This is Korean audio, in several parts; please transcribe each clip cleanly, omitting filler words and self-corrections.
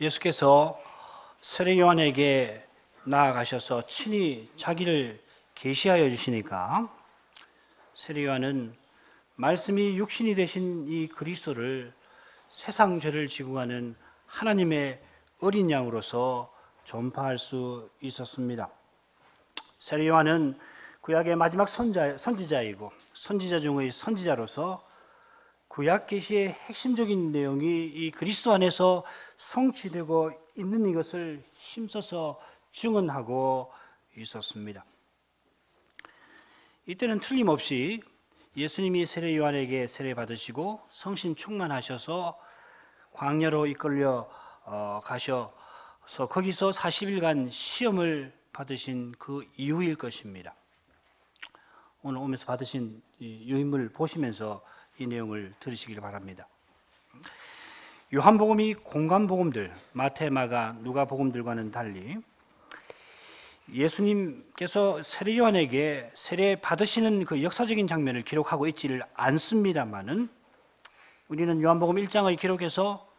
예수께서 세례 요한에게 나아가셔서 친히 자기를 계시하여 주시니까 세례 요한은 말씀이 육신이 되신 이 그리스도를 세상 죄를 지고 가는 하나님의 어린 양으로서 전파할 수 있었습니다. 세례 요한은 구약의 마지막 선지자이고 선지자 중의 선지자로서 구약 계시의 핵심적인 내용이 이 그리스도 안에서 성취되고 있는 이것을 힘써서 증언하고 있었습니다. 이때는 틀림없이 예수님이 세례 요한에게 세례 받으시고 성신 충만하셔서 광야로 이끌려 가셔서 거기서 40일간 시험을 받으신 그 이후일 것입니다. 오늘 오면서 받으신 이 유인물 보시면서 이 내용을 들으시길 바랍니다. 요한복음이 공관복음들 마태, 마가, 누가 복음들과는 달리 예수님께서 세례 요한에게 세례 받으시는 그 역사적인 장면을 기록하고 있지를 않습니다만은 우리는 요한복음 1장의 기록에서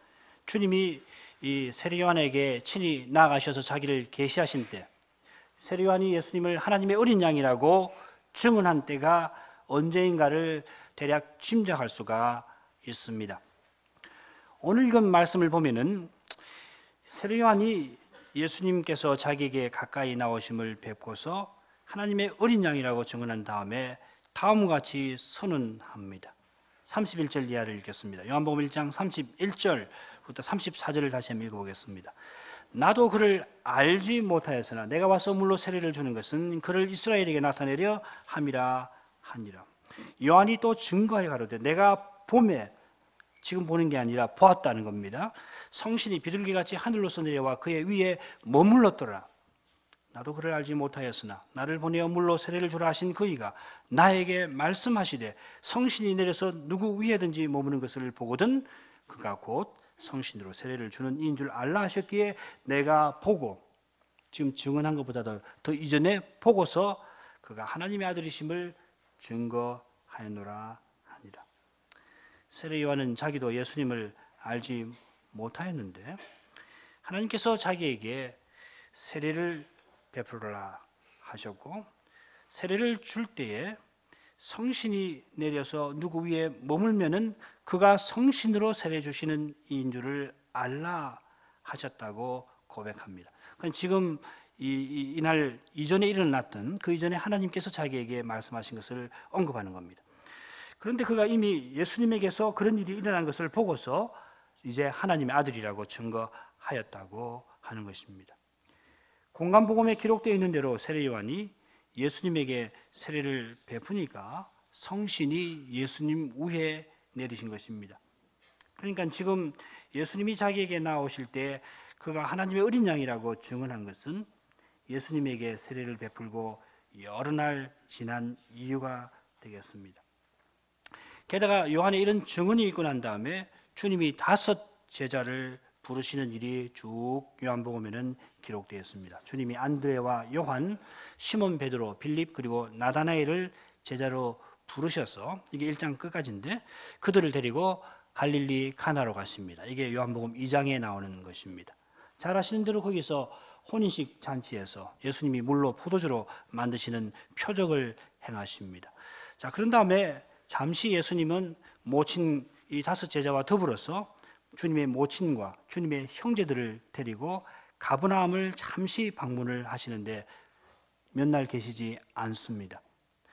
주님이 이 세례 요한에게 친히 나아가셔서 자기를 계시하신 때 세례 요한이 예수님을 하나님의 어린 양이라고 증언한 때가 언제인가를 대략 짐작할 수가 있습니다. 오늘 읽은 말씀을 보면은 세례 요한이 예수님께서 자기에게 가까이 나오심을 뵙고서 하나님의 어린 양이라고 증언한 다음에 다음과 같이 선언합니다. 31절 이하를 읽겠습니다. 요한복음 1장 31절부터 34절을 다시 한번 읽어보겠습니다. 나도 그를 알지 못하였으나 내가 와서 물로 세례를 주는 것은 그를 이스라엘에게 나타내려 함이라 하니라. 요한이 또 증거하여 가로되 내가 봄에 지금 보는 게 아니라 보았다는 겁니다. 성신이 비둘기같이 하늘로서 내려와 그의 위에 머물렀더라. 나도 그를 알지 못하였으나 나를 보내어 물로 세례를 주라 하신 그이가 나에게 말씀하시되 성신이 내려서 누구 위에든지 머무는 것을 보거든 그가 곧 성신으로 세례를 주는 이인 줄 알라 하셨기에 내가 보고 지금 증언한 것보다 더 이전에 보고서 그가 하나님의 아들이심을 증거하였노라 하니라. 세례 요한은 자기도 예수님을 알지 못하였는데 하나님께서 자기에게 세례를 베풀어라 하셨고 세례를 줄 때에 성신이 내려서 누구 위에 머물면은 그가 성신으로 세례 주시는 이인 줄을 알라 하셨다고 고백합니다. 그럼 지금 이날 이전에 일어났던 그 이전에 하나님께서 자기에게 말씀하신 것을 언급하는 겁니다. 그런데 그가 이미 예수님에게서 그런 일이 일어난 것을 보고서 이제 하나님의 아들이라고 증거하였다고 하는 것입니다. 공관복음에 기록되어 있는 대로 세례 요한이 예수님에게 세례를 베푸니까 성신이 예수님 위에 내리신 것입니다. 그러니까 지금 예수님이 자기에게 나오실 때 그가 하나님의 어린 양이라고 증언한 것은 예수님에게 세례를 베풀고 여러 날 지난 이유가 되겠습니다. 게다가 요한의 이런 증언이 있고 난 다음에 주님이 5 제자를 부르시는 일이 쭉 요한복음에는 기록되어 있습니다. 주님이 안드레와 요한, 시몬 베드로, 빌립 그리고 나다나엘을 제자로 부르셔서 이게 1장 끝까지인데 그들을 데리고 갈릴리 가나로 가십니다. 이게 요한복음 2장에 나오는 것입니다. 잘 아시는 대로 거기서 혼인식 잔치에서 예수님이 물로 포도주로 만드시는 표적을 행하십니다. 자, 그런 다음에 잠시 예수님은 모친 이 5 제자와 더불어서 주님의 모친과 주님의 형제들을 데리고 가버나움을 잠시 방문을 하시는데 몇 날 계시지 않습니다.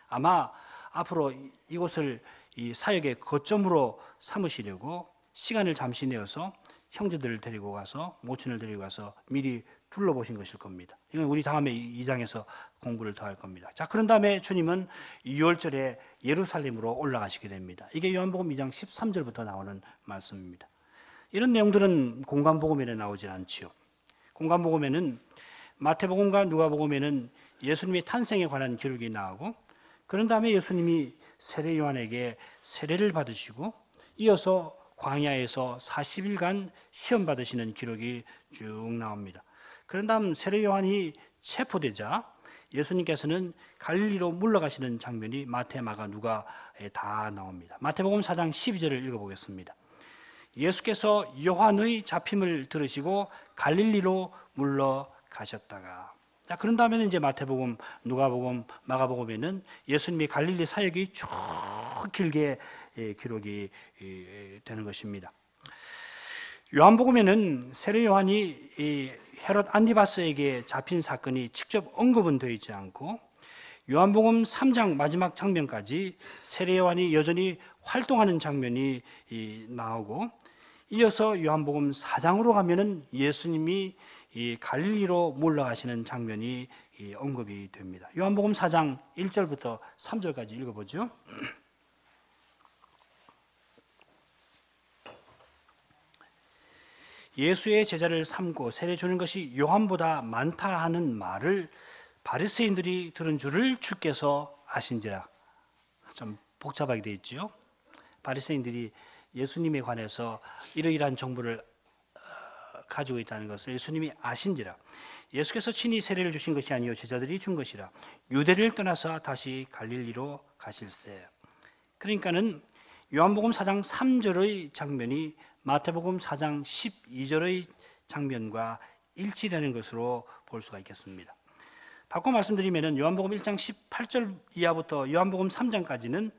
아마 앞으로 이곳을 이 사역의 거점으로 삼으시려고 시간을 잠시 내어서 형제들을 데리고 가서 모친을 데리고 가서 미리 둘러보신 것일 겁니다. 이건 우리 다음에 2장에서 공부를 더 할 겁니다. 자, 그런 다음에 주님은 6월절에 예루살렘으로 올라가시게 됩니다. 이게 요한복음 2장 13절부터 나오는 말씀입니다. 이런 내용들은 공관복음에는 나오지 않지요. 공관복음에는 마태복음과 누가복음에는 예수님의 탄생에 관한 기록이 나오고 그런 다음에 예수님이 세례 요한에게 세례를 받으시고 이어서 광야에서 40일간 시험 받으시는 기록이 쭉 나옵니다. 그런 다음 세례 요한이 체포되자 예수님께서는 갈릴리로 물러가시는 장면이 마태, 마가, 누가에 다 나옵니다. 마태복음 4장 12절을 읽어보겠습니다. 예수께서 요한의 잡힘을 들으시고 갈릴리로 물러가셨다가, 자, 그런 다음에는 이제 마태복음, 누가복음, 마가복음에는 예수님이 갈릴리 사역이 쭉 길게 기록이 되는 것입니다. 요한복음에는 세례 요한이 헤롯 안티바스에게 잡힌 사건이 직접 언급은 되어 있지 않고, 요한복음 3장 마지막 장면까지 세례 요한이 여전히 활동하는 장면이 나오고, 이어서 요한복음 4장으로 가면은 예수님이 갈릴리로 물러가시는 장면이 언급이 됩니다. 요한복음 4장 1절부터 3절까지 읽어보죠. 예수의 제자를 삼고 세례 주는 것이 요한보다 많다 하는 말을 바리새인들이 들은 줄을 주께서 아신지라. 좀 복잡하게 되어 있죠. 바리새인들이 예수님에 관해서 이러이러한 정보를 가지고 있다는 것을 예수님이 아신지라. 예수께서 친히 세례를 주신 것이 아니요 제자들이 준 것이라. 유대를 떠나서 다시 갈릴리로 가실세. 그러니까는 요한복음 4장 3절의 장면이 마태복음 4장 12절의 장면과 일치되는 것으로 볼 수가 있겠습니다. 바꿔 말씀드리면 요한복음 1장 18절 이하부터 요한복음 3장까지는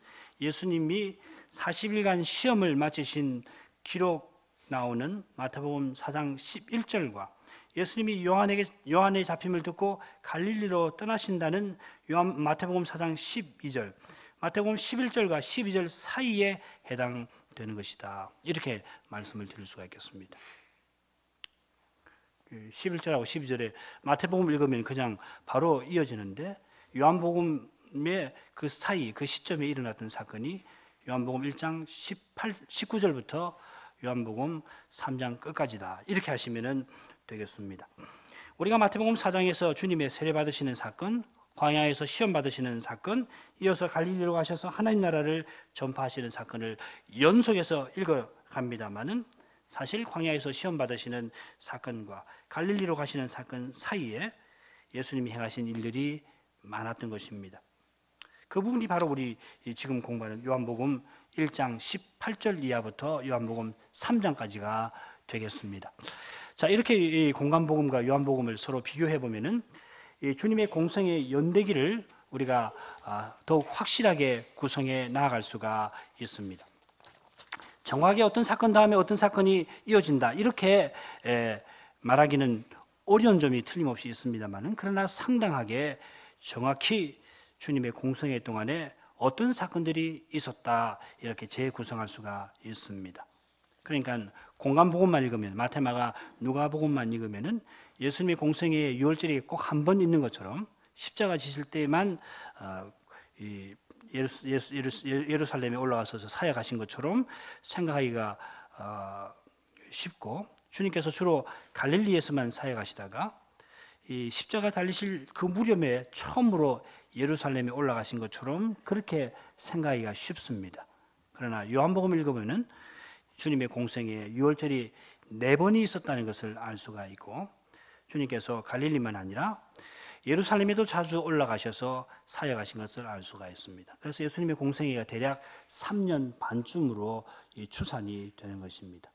예수님이 40일간 시험을 마치신 기록 나오는 마태복음 4장 11절과 예수님이 요한의 잡힘을 듣고 갈릴리로 떠나신다는 마태복음 4장 12절, 마태복음 11절과 12절 사이에 해당되는 것이다. 이렇게 말씀을 드릴 수가 있겠습니다. 11절하고 12절에 마태복음 읽으면 그냥 바로 이어지는데, 요한복음의 그 사이, 그 시점에 일어났던 사건이 요한복음 1장 19절부터 요한복음 3장 끝까지다. 이렇게 하시면 되겠습니다. 우리가 마태복음 4장에서 주님의 세례 받으시는 사건, 광야에서 시험 받으시는 사건, 이어서 갈릴리로 가셔서 하나님 나라를 전파하시는 사건을 연속해서 읽어갑니다마는, 사실 광야에서 시험 받으시는 사건과 갈릴리로 가시는 사건 사이에 예수님이 행하신 일들이 많았던 것입니다. 그 부분이 바로 우리 지금 공부하는 요한복음 1장 18절 이하부터 요한복음 3장까지가 되겠습니다. 자, 이렇게 이 공간복음과 요한복음을 서로 비교해 보면은 주님의 공생의 연대기를 우리가 더욱 확실하게 구성해 나아갈 수가 있습니다. 정확하게 어떤 사건 다음에 어떤 사건이 이어진다, 이렇게 말하기는 어려운 점이 틀림없이 있습니다만은, 그러나 상당하게 정확히 주님의 공생애 동안에 어떤 사건들이 있었다, 이렇게 재구성할 수가 있습니다. 그러니까 공간복음만 읽으면, 마태, 마가, 누가복음만 읽으면은 예수님의 공생애에 유월절이 꼭 한 번 있는 것처럼, 십자가 지실 때만 예루살렘에 올라와서 사역하신 것처럼 생각하기가 쉽고, 주님께서 주로 갈릴리에서만 사역하시다가 이 십자가 달리실 그 무렵에 처음으로 예루살렘에 올라가신 것처럼 그렇게 생각하기가 쉽습니다. 그러나 요한복음을 읽으면은 주님의 공생에 유월절이 4번이 있었다는 것을 알 수가 있고, 주님께서 갈릴리만 아니라 예루살렘에도 자주 올라가셔서 사역하신 것을 알 수가 있습니다. 그래서 예수님의 공생애가 대략 3년 반쯤으로 추산이 되는 것입니다.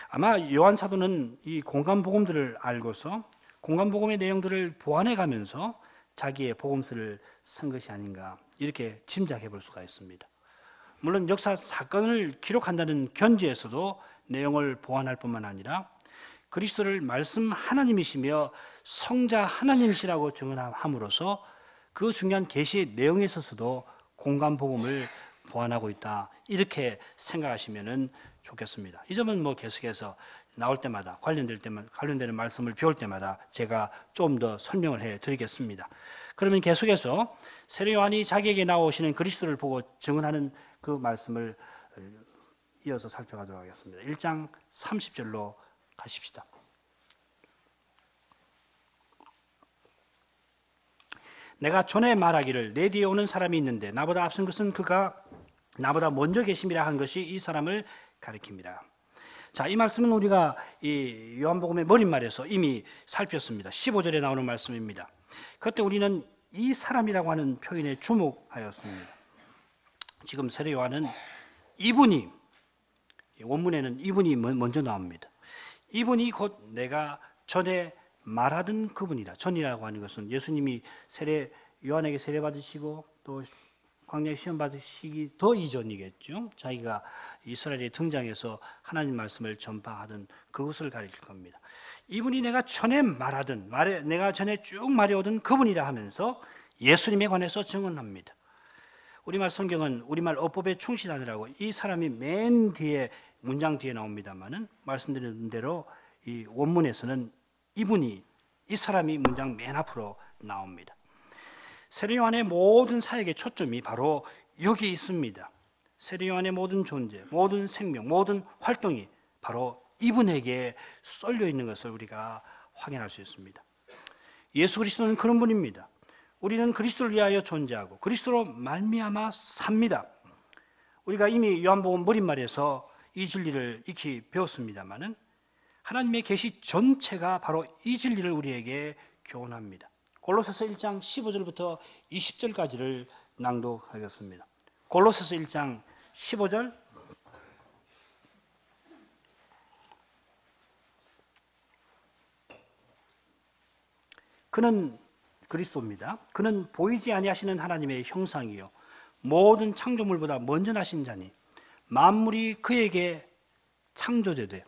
아마 요한 사도는 이 공간복음들을 알고서 공간복음의 내용들을 보완해 가면서 자기의 복음서를 쓴 것이 아닌가, 이렇게 짐작해 볼 수가 있습니다. 물론 역사 사건을 기록한다는 견지에서도 내용을 보완할 뿐만 아니라 그리스도를 말씀 하나님이시며 성자 하나님이시라고 증언함으로써 그 중요한 계시의 내용에 있어서도 공간복음을 보완하고 있다, 이렇게 생각하시면 좋겠습니다. 이 점은 계속해서 나올 때마다 관련되는 말씀을 배울 때마다 제가 좀 더 설명을 해 드리겠습니다. 그러면 계속해서 세례 요한이 자기에게 나오시는 그리스도를 보고 증언하는 그 말씀을 이어서 살펴가도록 하겠습니다. 1장 30절로 가십시다. 내가 전에 말하기를 내 뒤에 오는 사람이 있는데 나보다 앞선 것은 그가 나보다 먼저 계심이라 한 것이 이 사람을 가리킵니다. 자, 이 말씀은 우리가 이 요한복음의 머릿말에서 이미 살폈습니다. 15절에 나오는 말씀입니다. 그때 우리는 이 사람이라고 하는 표현에 주목하였습니다. 지금 세례 요한은 이분이 원문에는 이분이 먼저 나옵니다. 이분이 곧 내가 전에 말하던 그분이다. 전이라고 하는 것은 예수님이 요한에게 세례 받으시고 또 광야에 시험 받으시기 더 이전이겠죠. 자기가 이스라엘에 등장해서 하나님 말씀을 전파하던 그것을 가리킬 겁니다. 이분이 내가 전에 내가 전에 쭉 말해오던 그분이라 하면서 예수님에 관해서 증언합니다. 우리말 성경은 우리말 어법에 충실하느라고 이 사람이 맨 뒤에 문장 뒤에 나옵니다만은 말씀드린 대로 이 원문에서는 이 사람이 문장 맨 앞으로 나옵니다. 세례 요한의 모든 사역의 초점이 바로 여기 있습니다. 세례 요한의 모든 존재, 모든 생명, 모든 활동이 바로 이분에게 쏠려 있는 것을 우리가 확인할 수 있습니다. 예수 그리스도는 그런 분입니다. 우리는 그리스도를 위하여 존재하고 그리스도로 말미암아 삽니다. 우리가 이미 요한복음 머릿말에서 이 진리를 익히 배웠습니다마는 하나님의 계시 전체가 바로 이 진리를 우리에게 교훈합니다. 골로새서 1장 15절부터 20절까지를 낭독하겠습니다. 골로새서 1장 15절. 그는 그리스도입니다. 그는 보이지 아니하시는 하나님의 형상이요 모든 창조물보다 먼저 나신 자니 만물이 그에게 창조되되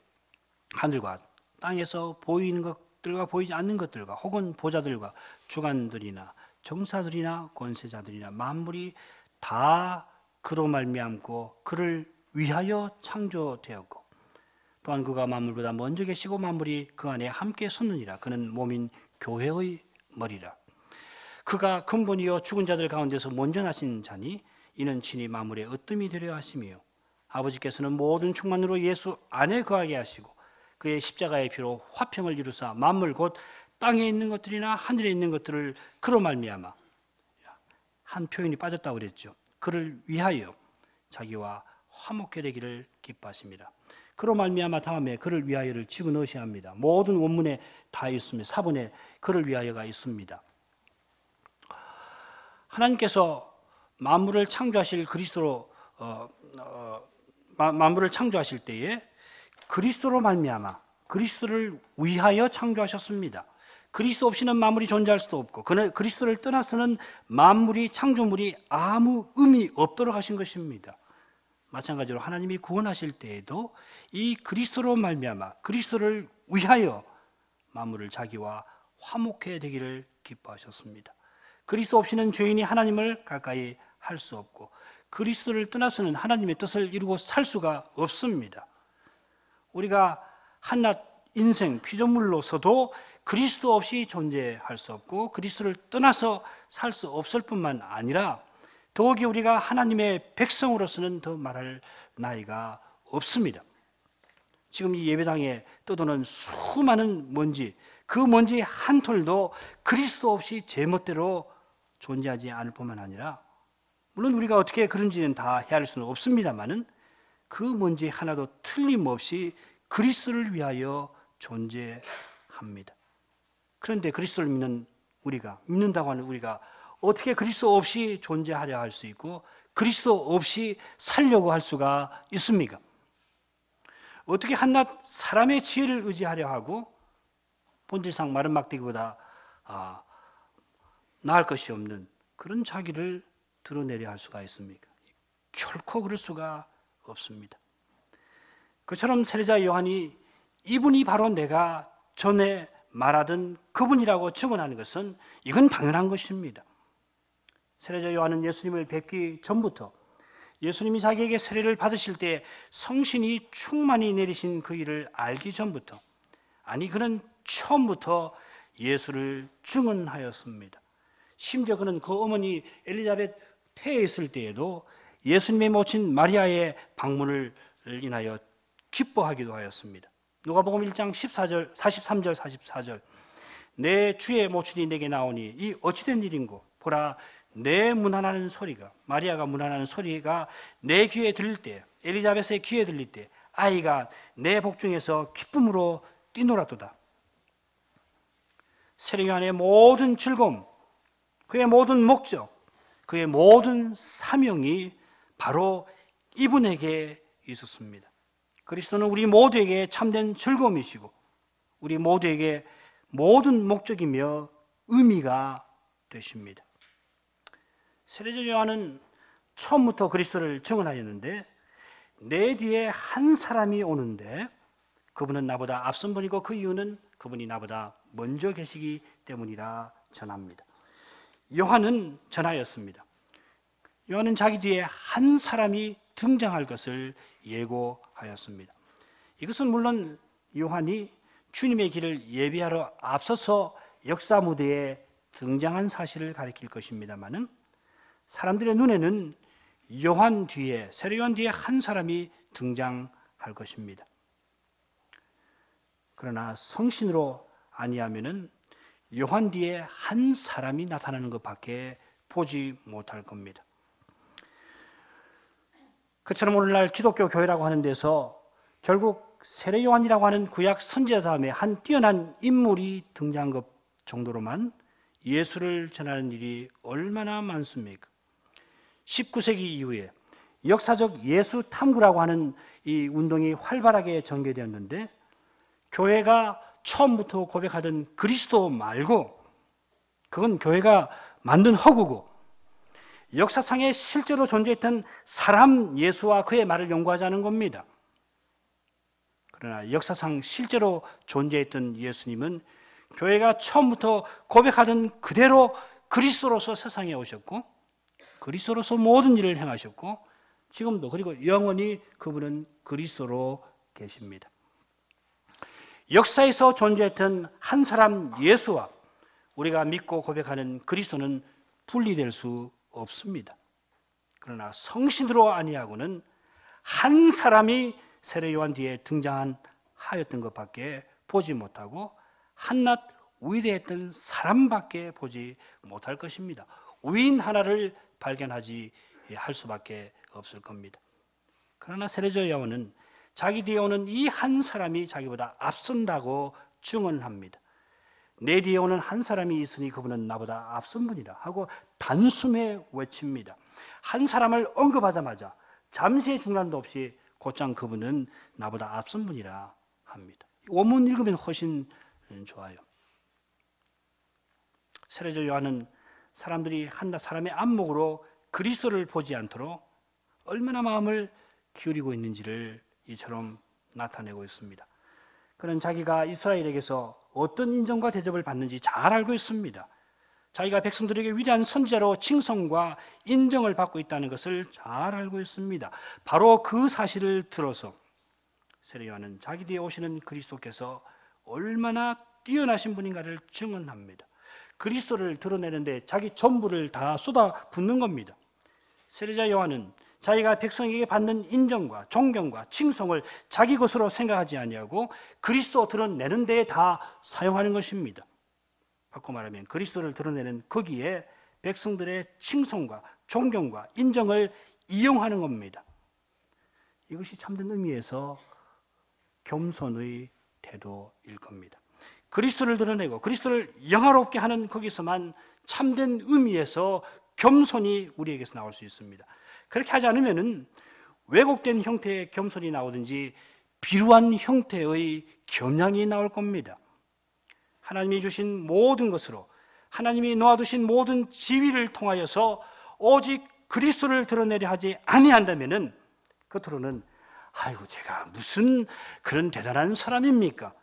하늘과 땅에서 보이는 것들과 보이지 않는 것들과 혹은 보좌들과 주관들이나 정사들이나 권세자들이나 만물이 다 그로 말미암고 그를 위하여 창조되었고 또한 그가 만물보다 먼저 계시고 만물이 그 안에 함께 섰느니라. 그는 몸인 교회의 머리라. 그가 근본이요 죽은 자들 가운데서 먼저 나신 자니 이는 친히 만물의 으뜸이 되려 하심이요 아버지께서는 모든 충만으로 예수 안에 거하게 하시고 그의 십자가의 피로 화평을 이루사 만물 곧 땅에 있는 것들이나 하늘에 있는 것들을 그로 말미암아 한 표현이 빠졌다고 그랬죠. 그를 위하여 자기와 화목케 되기를 기뻐하십니다. 그로 말미암아 다음에 그를 위하여를 집어넣으셔야 합니다. 모든 원문에 다 있습니다. 사본에 그를 위하여가 있습니다. 하나님께서 만물을 창조하실 그리스도로 만물을 창조하실 때에 그리스도로 말미암아 그리스도를 위하여 창조하셨습니다. 그리스도 없이는 만물이 존재할 수도 없고 그리스도를 떠나서는 만물이 창조물이 아무 의미 없도록 하신 것입니다. 마찬가지로 하나님이 구원하실 때에도 이 그리스도로 말미암아 그리스도를 위하여 만물을 자기와 화목해 되기를 기뻐하셨습니다. 그리스도 없이는 죄인이 하나님을 가까이 할 수 없고 그리스도를 떠나서는 하나님의 뜻을 이루고 살 수가 없습니다. 우리가 한낱 인생 피조물로서도 그리스도 없이 존재할 수 없고 그리스도를 떠나서 살 수 없을 뿐만 아니라 더욱이 우리가 하나님의 백성으로서는 더 말할 나위가 없습니다. 지금 이 예배당에 떠도는 수많은 먼지, 그 먼지 한 톨도 그리스도 없이 제멋대로 존재하지 않을 뿐만 아니라 물론 우리가 어떻게 그런지는 다 헤아릴 수는 없습니다만은 그 먼지 하나도 틀림없이 그리스도를 위하여 존재합니다. 그런데 그리스도를 믿는다고 하는 우리가 어떻게 그리스도 없이 존재하려 할 수 있고 그리스도 없이 살려고 할 수가 있습니까? 어떻게 한낱 사람의 지혜를 의지하려 하고 본질상 마른 막대기보다 나을 것이 없는 그런 자기를 드러내려 할 수가 있습니까? 결코 그럴 수가 없습니다. 그처럼 세례자 요한이 이분이 바로 내가 전에 말하던 그분이라고 증언하는 것은 이건 당연한 것입니다. 세례자 요한은 예수님을 뵙기 전부터 예수님이 자기에게 세례를 받으실 때 성신이 충만히 내리신 그 일을 알기 전부터 그는 처음부터 예수를 증언하였습니다. 심지어 그는 그 어머니 엘리자벳 태에 있을 때에도 예수님의 모친 마리아의 방문을 인하여 기뻐하기도 하였습니다. 누가복음 1장 14절, 43절, 44절 내 주의 모친이 내게 나오니 이 어찌된 일인고 보라 내 문안하는 소리가 마리아가 문안하는 소리가 내 귀에 들릴 때 엘리자벳의 귀에 들릴 때 아이가 내 복중에서 기쁨으로 뛰놀았도다. 세례 요한의 모든 즐거움 그의 모든 목적 그의 모든 사명이 바로 이분에게 있었습니다. 그리스도는 우리 모두에게 참된 즐거움이시고 우리 모두에게 모든 목적이며 의미가 되십니다. 세례자 요한은 처음부터 그리스도를 증언하였는데 내 뒤에 한 사람이 오는데 그분은 나보다 앞선 분이고 그 이유는 그분이 나보다 먼저 계시기 때문이라 전합니다. 요한은 전하였습니다. 요한은 자기 뒤에 한 사람이 등장할 것을 예고하였습니다. 이것은 물론 요한이 주님의 길을 예비하러 앞서서 역사 무대에 등장한 사실을 가리킬 것입니다마는 사람들의 눈에는 요한 뒤에, 세례 요한 뒤에 한 사람이 등장할 것입니다. 그러나 성신으로 아니하면은 요한 뒤에 한 사람이 나타나는 것밖에 보지 못할 겁니다. 그처럼 오늘날 기독교 교회라고 하는 데서 결국 세례 요한이라고 하는 구약 선지자 다음에 한 뛰어난 인물이 등장한 것 정도로만 예수를 전하는 일이 얼마나 많습니까? 19세기 이후에 역사적 예수 탐구라고 하는 이 운동이 활발하게 전개되었는데 교회가 처음부터 고백하던 그리스도 말고 그건 교회가 만든 허구고 역사상에 실제로 존재했던 사람 예수와 그의 말을 연구하자는 겁니다. 그러나 역사상 실제로 존재했던 예수님은 교회가 처음부터 고백하던 그대로 그리스도로서 세상에 오셨고 그리스도로서 모든 일을 행하셨고 지금도 그리고 영원히 그분은 그리스도로 계십니다. 역사에서 존재했던 한 사람 예수와 우리가 믿고 고백하는 그리스도는 분리될 수 없습니다. 그러나 성신으로 아니하고는 한 사람이 세례 요한 뒤에 등장하였던 것밖에 보지 못하고 한낱 위대했던 사람밖에 보지 못할 것입니다. 위인 하나를 발견하지 할 수밖에 없을 겁니다. 그러나 세례자 요한은 자기 뒤에 오는 이 한 사람이 자기보다 앞선다고 증언합니다. 내 뒤에 오는 한 사람이 있으니 그분은 나보다 앞선 분이라 하고 단숨에 외칩니다. 한 사람을 언급하자마자 잠시의 중단도 없이 곧장 그분은 나보다 앞선 분이라 합니다. 원문 읽으면 훨씬 좋아요. 세례자 요한은 사람들이 한낱 사람의 안목으로 그리스도를 보지 않도록 얼마나 마음을 기울이고 있는지를 이처럼 나타내고 있습니다. 그는 자기가 이스라엘에게서 어떤 인정과 대접을 받는지 잘 알고 있습니다. 자기가 백성들에게 위대한 선지자로 칭송과 인정을 받고 있다는 것을 잘 알고 있습니다. 바로 그 사실을 들어서 세례 요한은 자기 뒤에 오시는 그리스도께서 얼마나 뛰어나신 분인가를 증언합니다. 그리스도를 드러내는데 자기 전부를 다 쏟아붓는 겁니다. 세례자 요한은 자기가 백성에게 받는 인정과 존경과 칭송을 자기 것으로 생각하지 아니하고 그리스도 드러내는 데에 다 사용하는 것입니다. 바꿔 말하면 그리스도를 드러내는 거기에 백성들의 칭송과 존경과 인정을 이용하는 겁니다. 이것이 참된 의미에서 겸손의 태도일 겁니다. 그리스도를 드러내고 그리스도를 영화롭게 하는 거기서만 참된 의미에서 겸손이 우리에게서 나올 수 있습니다. 그렇게 하지 않으면 왜곡된 형태의 겸손이 나오든지 비루한 형태의 겸양이 나올 겁니다. 하나님이 주신 모든 것으로 하나님이 놓아두신 모든 지위를 통하여서 오직 그리스도를 드러내려 하지 아니한다면은 겉으로는 아이고 제가 무슨 그런 대단한 사람입니까?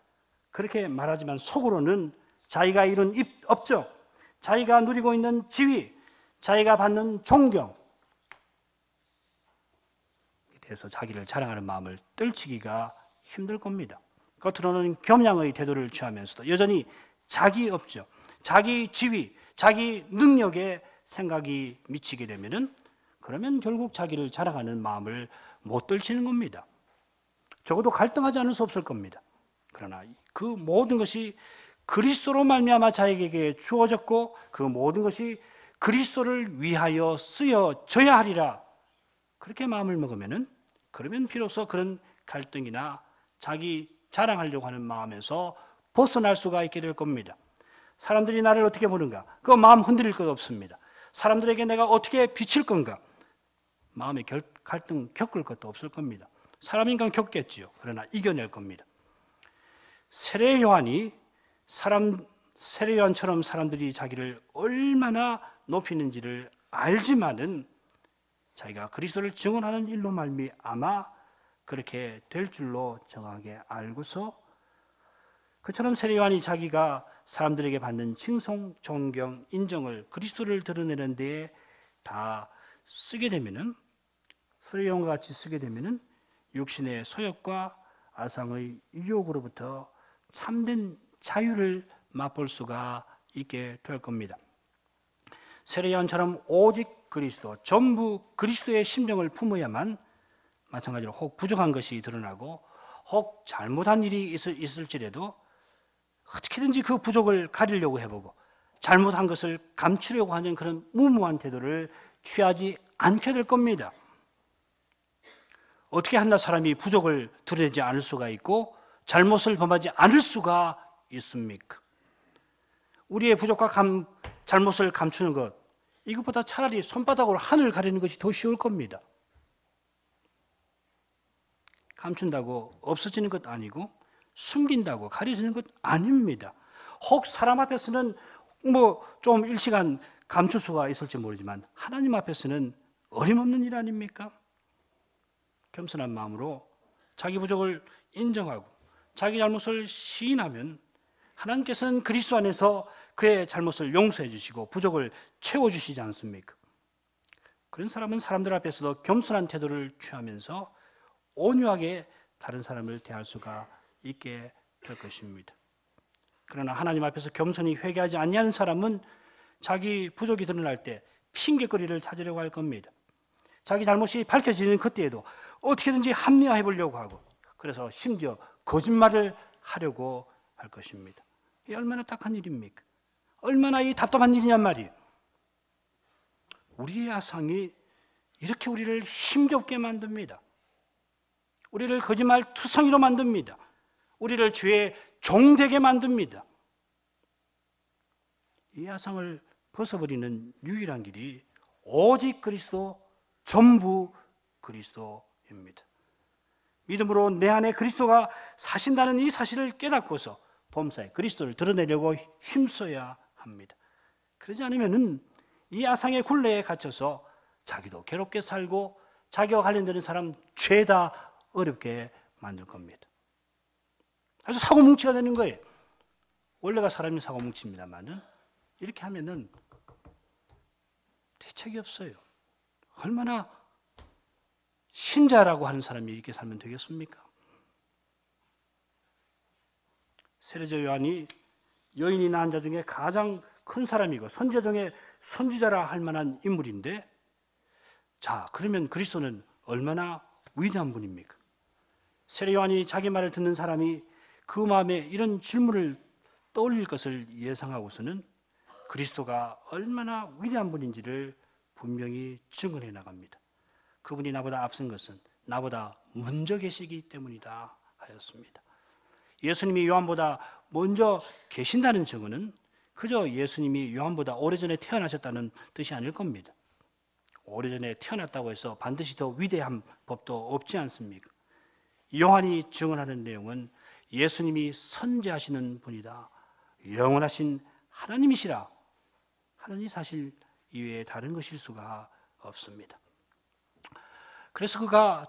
그렇게 말하지만 속으로는 자기가 이룬 업적, 자기가 누리고 있는 지위, 자기가 받는 존경 대해서 자기를 자랑하는 마음을 떨치기가 힘들 겁니다. 겉으로는 겸양의 태도를 취하면서도 여전히 자기 업적, 자기 지위, 자기 능력에 생각이 미치게 되면은 그러면 결국 자기를 자랑하는 마음을 못 떨치는 겁니다. 적어도 갈등하지 않을 수 없을 겁니다. 그러나 그 모든 것이 그리스도로 말미암아 자기에게 주어졌고 그 모든 것이 그리스도를 위하여 쓰여져야 하리라 그렇게 마음을 먹으면은 그러면 비로소 그런 갈등이나 자기 자랑하려고 하는 마음에서 벗어날 수가 있게 될 겁니다. 사람들이 나를 어떻게 보는가? 그 마음 흔들릴 것 없습니다. 사람들에게 내가 어떻게 비칠 건가? 마음의 갈등 겪을 것도 없을 겁니다. 사람이니까 겪겠지요. 그러나 이겨낼 겁니다. 세례 요한이 세례 요한처럼 사람들이 자기를 얼마나 높이는지를 알지만은 자기가 그리스도를 증언하는 일로 말미암아 그렇게 될 줄로 정확하게 알고서 그처럼 세례 요한이 자기가 사람들에게 받는 칭송, 존경, 인정을 그리스도를 드러내는 데에 다 쓰게 되면은 세례 요한과 같이 쓰게 되면은 육신의 소욕과 아상의 유혹으로부터 참된 자유를 맛볼 수가 있게 될 겁니다. 세례 요한처럼 오직 그리스도, 전부 그리스도의 심정을 품어야만 마찬가지로 혹 부족한 것이 드러나고 혹 잘못한 일이 있을지라도 어떻게든지 그 부족을 가리려고 해보고 잘못한 것을 감추려고 하는 그런 무모한 태도를 취하지 않게 될 겁니다. 어떻게 한나 사람이 부족을 드러내지 않을 수가 있고 잘못을 범하지 않을 수가 있습니까? 우리의 부족과 잘못을 감추는 것, 이것보다 차라리 손바닥으로 하늘 가리는 것이 더 쉬울 겁니다. 감춘다고 없어지는 것 아니고 숨긴다고 가려지는 것 아닙니다. 혹 사람 앞에서는 좀 일시간 감출 수가 있을지 모르지만 하나님 앞에서는 어림없는 일 아닙니까? 겸손한 마음으로 자기 부족을 인정하고 자기 잘못을 시인하면 하나님께서는 그리스도 안에서 그의 잘못을 용서해 주시고 부족을 채워주시지 않습니까? 그런 사람은 사람들 앞에서도 겸손한 태도를 취하면서 온유하게 다른 사람을 대할 수가 있게 될 것입니다. 그러나 하나님 앞에서 겸손히 회개하지 아니하는 사람은 자기 부족이 드러날 때 핑계거리를 찾으려고 할 겁니다. 자기 잘못이 밝혀지는 그때에도 어떻게든지 합리화해 보려고 하고 그래서 심지어 거짓말을 하려고 할 것입니다. 이게 얼마나 딱한 일입니까? 얼마나 이 답답한 일이냔 말이에요. 우리의 아상이 이렇게 우리를 힘겹게 만듭니다. 우리를 거짓말 투성이로 만듭니다. 우리를 죄의 종되게 만듭니다. 이 아상을 벗어버리는 유일한 길이 오직 그리스도, 전부 그리스도입니다. 믿음으로 내 안에 그리스도가 사신다는 이 사실을 깨닫고서 범사에 그리스도를 드러내려고 힘써야 합니다. 그러지 않으면은 이 아상의 굴레에 갇혀서 자기도 괴롭게 살고 자기와 관련되는 사람 죄다 어렵게 만들 겁니다. 아주 사고뭉치가 되는 거예요. 원래가 사람이 사고뭉치입니다만은 이렇게 하면은 대책이 없어요. 얼마나 신자라고 하는 사람이 이렇게 살면 되겠습니까? 세례자 요한이 여인이 낳은 자 중에 가장 큰 사람이고 선지자 중에 선지자라 할 만한 인물인데, 자, 그러면 그리스도는 얼마나 위대한 분입니까? 세례 요한이 자기 말을 듣는 사람이 그 마음에 이런 질문을 떠올릴 것을 예상하고서는 그리스도가 얼마나 위대한 분인지를 분명히 증언해 나갑니다. 그분이 나보다 앞선 것은 나보다 먼저 계시기 때문이다 하였습니다. 예수님이 요한보다 먼저 계신다는 증언은 그저 예수님이 요한보다 오래전에 태어나셨다는 뜻이 아닐 겁니다. 오래전에 태어났다고 해서 반드시 더 위대한 법도 없지 않습니까? 요한이 증언하는 내용은 예수님이 선지하시는 분이다, 영원하신 하나님이시라 하는 이 사실 이외에 다른 것일 수가 없습니다. 그래서 그가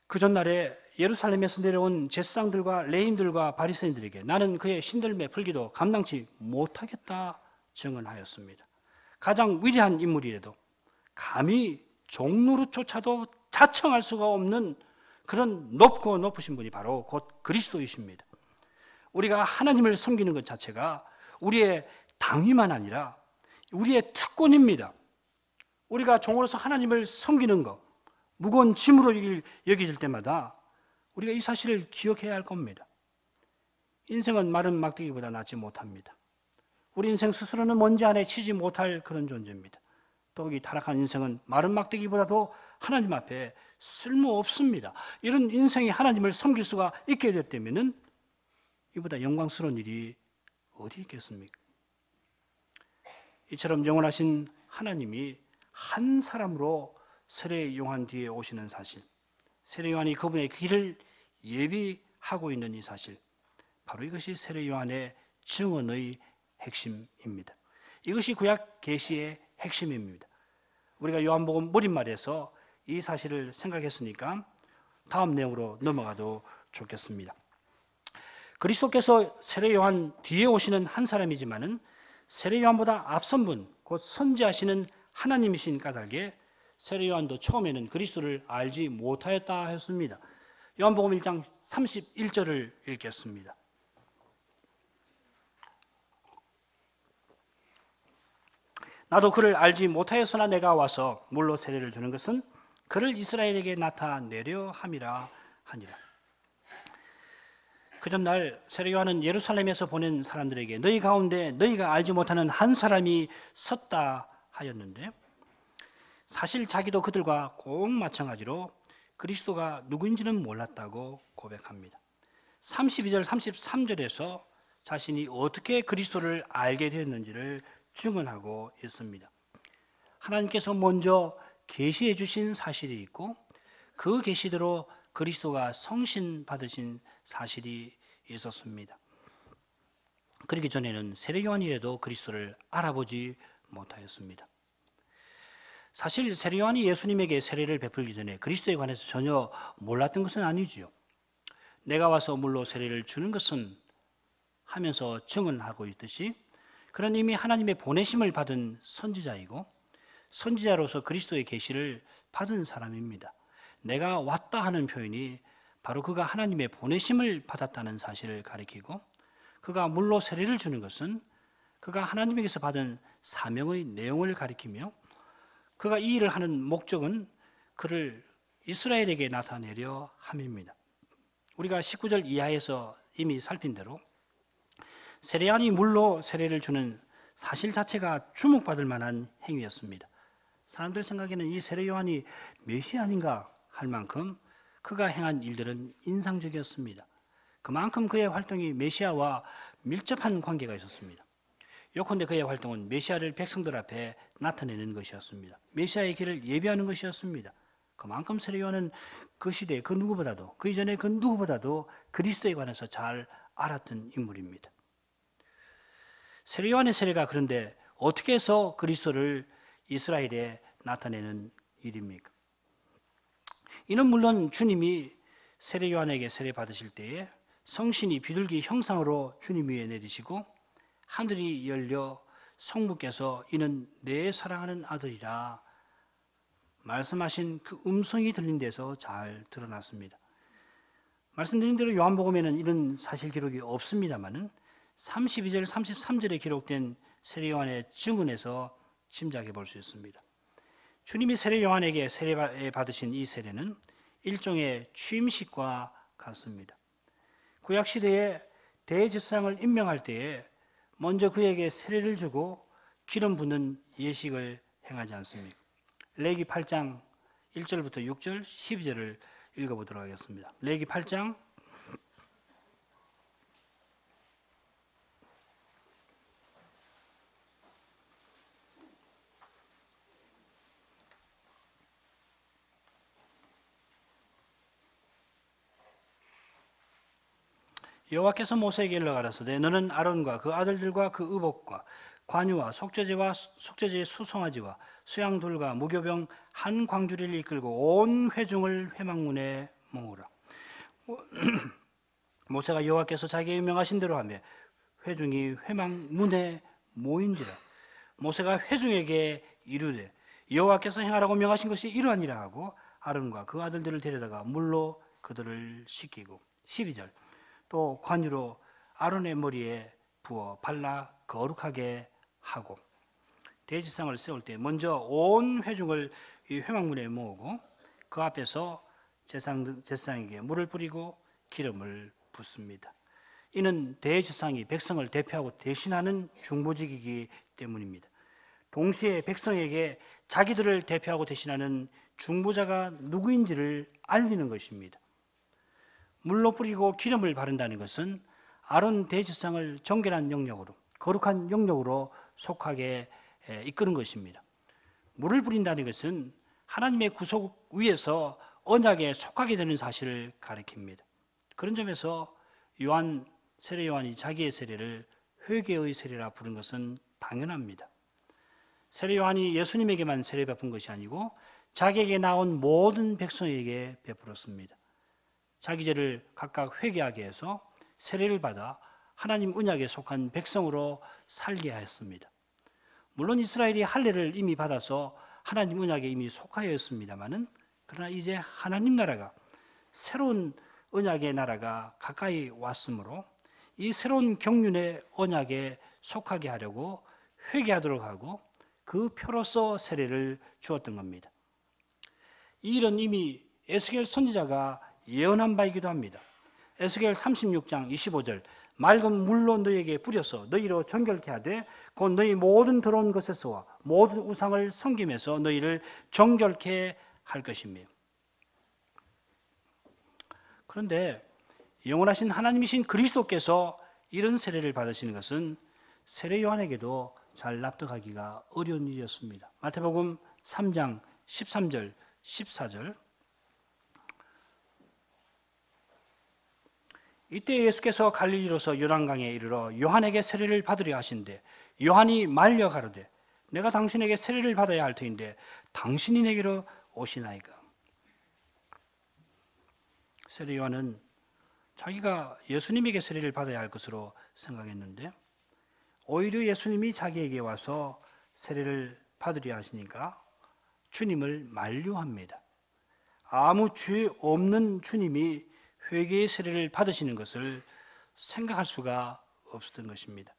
그 전날에 예루살렘에서 내려온 제사장들과 레인들과 바리새인들에게 나는 그의 신들매 풀기도 감당치 못하겠다 증언하였습니다. 가장 위대한 인물이라도 감히 종로로조차도 자청할 수가 없는 그런 높고 높으신 분이 바로 곧 그리스도이십니다. 우리가 하나님을 섬기는 것 자체가 우리의 당위만 아니라 우리의 특권입니다. 우리가 종으로서 하나님을 섬기는 것, 무거운 짐으로 여겨질 때마다 우리가 이 사실을 기억해야 할 겁니다. 인생은 마른 막대기보다 낫지 못합니다. 우리 인생 스스로는 먼지 안에 치지 못할 그런 존재입니다. 또 이 타락한 인생은 마른 막대기보다도 하나님 앞에 쓸모없습니다. 이런 인생이 하나님을 섬길 수가 있게 됐다면 이보다 영광스러운 일이 어디 있겠습니까? 이처럼 영원하신 하나님이 한 사람으로 세례 요한 뒤에 오시는 사실, 세례 요한이 그분의 길을 예비하고 있는 이 사실, 바로 이것이 세례 요한의 증언의 핵심입니다. 이것이 구약 계시의 핵심입니다. 우리가 요한복음 머릿말에서 이 사실을 생각했으니까 다음 내용으로 넘어가도 좋겠습니다. 그리스도께서 세례 요한 뒤에 오시는 한 사람이지만은 세례 요한보다 앞선 분, 곧 선지하시는 하나님이신 까닭에 세례 요한도 처음에는 그리스도를 알지 못하였다 했습니다. 요한복음 1장 31절을 읽겠습니다. 나도 그를 알지 못하였으나 내가 와서 물로 세례를 주는 것은 그를 이스라엘에게 나타내려 함이라 하니라. 그 전날 세례 요한은 예루살렘에서 보낸 사람들에게 너희 가운데 너희가 알지 못하는 한 사람이 섰다 하였는데, 사실 자기도 그들과 꼭 마찬가지로 그리스도가 누구인지는 몰랐다고 고백합니다. 32절 33절에서 자신이 어떻게 그리스도를 알게 되었는지를 증언하고 있습니다. 하나님께서 먼저 계시해 주신 사실이 있고 그 계시대로 그리스도가 성신 받으신 사실이 있었습니다. 그러기 전에는 세례 요한이라도 그리스도를 알아보지 못하였습니다. 사실 세례 요한이 예수님에게 세례를 베풀기 전에 그리스도에 관해서 전혀 몰랐던 것은 아니지요. 내가 와서 물로 세례를 주는 것은 하면서 증언하고 있듯이 그는 이미 하나님의 보내심을 받은 선지자이고 선지자로서 그리스도의 계시를 받은 사람입니다. 내가 왔다 하는 표현이 바로 그가 하나님의 보내심을 받았다는 사실을 가리키고, 그가 물로 세례를 주는 것은 그가 하나님에게서 받은 사명의 내용을 가리키며, 그가 이 일을 하는 목적은 그를 이스라엘에게 나타내려 함입니다. 우리가 19절 이하에서 이미 살핀 대로 세례 요한이 물로 세례를 주는 사실 자체가 주목받을 만한 행위였습니다. 사람들 생각에는 이 세례 요한이 메시아 아닌가 할 만큼 그가 행한 일들은 인상적이었습니다. 그만큼 그의 활동이 메시아와 밀접한 관계가 있었습니다. 요컨대 그의 활동은 메시아를 백성들 앞에 나타내는 것이었습니다. 메시아의 길을 예비하는 것이었습니다. 그만큼 세례 요한은 그 시대에 그 누구보다도, 그 이전에 그 누구보다도 그리스도에 관해서 잘 알았던 인물입니다. 세례 요한의 세례가 그런데 어떻게 해서 그리스도를 이스라엘에 나타내는 일입니까? 이는 물론 주님이 세례 요한에게 세례 받으실 때에 성신이 비둘기 형상으로 주님 위에 내리시고 하늘이 열려 성부께서 이는 내 사랑하는 아들이라 말씀하신 그 음성이 들린 데서 잘 드러났습니다. 말씀드린 대로 요한복음에는 이런 사실 기록이 없습니다만은 32절 33절에 기록된 세례 요한의 증언에서 짐작해 볼 수 있습니다. 주님이 세례 요한에게 세례 받으신 이 세례는 일종의 취임식과 같습니다. 구약 시대에 대제사장을 임명할 때에 먼저 그에게 세례를 주고 기름 붓는 예식을 행하지 않습니까? 레위기 8장 1절부터 6절, 12절을 읽어보도록 하겠습니다. 레위기 8장 여호와께서 모세에게 일러 가라사대 너는 아론과 그 아들들과 그 의복과 관유와 속죄제의 수송아지와 수양돌과 무교병 한 광주리를 이끌고 온 회중을 회막문에 모으라. 모세가 여호와께서 자기에게 명하신 대로 하며 회중이 회막문에 모인지라. 모세가 회중에게 이르되 여호와께서 행하라고 명하신 것이 이러하니라 하고 아론과 그 아들들을 데려다가 물로 그들을 씻기고 12절 또 관유로 아론의 머리에 부어 발라 거룩하게 하고 대제사장을 세울 때 먼저 온 회중을 이 회막문에 모으고 그 앞에서 제사장에게 물을 뿌리고 기름을 붓습니다. 이는 대제사장이 백성을 대표하고 대신하는 중보직이기 때문입니다. 동시에 백성에게 자기들을 대표하고 대신하는 중보자가 누구인지를 알리는 것입니다. 물로 뿌리고 기름을 바른다는 것은 아론 대제사장을 정결한 영역으로, 거룩한 영역으로 속하게 이끄는 것입니다. 물을 뿌린다는 것은 하나님의 구속 위에서 언약에 속하게 되는 사실을 가리킵니다. 그런 점에서 세례 요한이 자기의 세례를 회개의 세례라 부른 것은 당연합니다. 세례 요한이 예수님에게만 세례 베푼 것이 아니고 자기에게 나온 모든 백성에게 베풀었습니다. 자기 죄를 각각 회개하게 해서 세례를 받아 하나님 언약에 속한 백성으로 살게 하였습니다. 물론 이스라엘이 할례를 이미 받아서 하나님 언약에 이미 속하였습니다마는, 그러나 이제 하나님 나라가, 새로운 언약의 나라가 가까이 왔으므로 이 새로운 경륜의 언약에 속하게 하려고 회개하도록 하고 그 표로서 세례를 주었던 겁니다. 이 일은 이미 에스겔 선지자가 예언한 바이기도 합니다. 에스겔 36장 25절, 맑은 물로 너희에게 뿌려서 너희로 정결케 하되 곧 너희 모든 더러운 것에서와 모든 우상을 섬김에서 너희를 정결케 할 것입니다. 그런데 영원하신 하나님이신 그리스도께서 이런 세례를 받으시는 것은 세례 요한에게도 잘 납득하기가 어려운 일이었습니다. 마태복음 3장 13절 14절, 이때 예수께서 갈릴리로서 요단강에 이르러 요한에게 세례를 받으려 하신대 요한이 말려 가로되 내가 당신에게 세례를 받아야 할 터인데 당신이 내게로 오시나이까. 세례 요한은 자기가 예수님에게 세례를 받아야 할 것으로 생각했는데 오히려 예수님이 자기에게 와서 세례를 받으려 하시니까 주님을 만류합니다. 아무 죄 없는 주님이 회개의 세례를 받으시는 것을 생각할 수가 없었던 것입니다.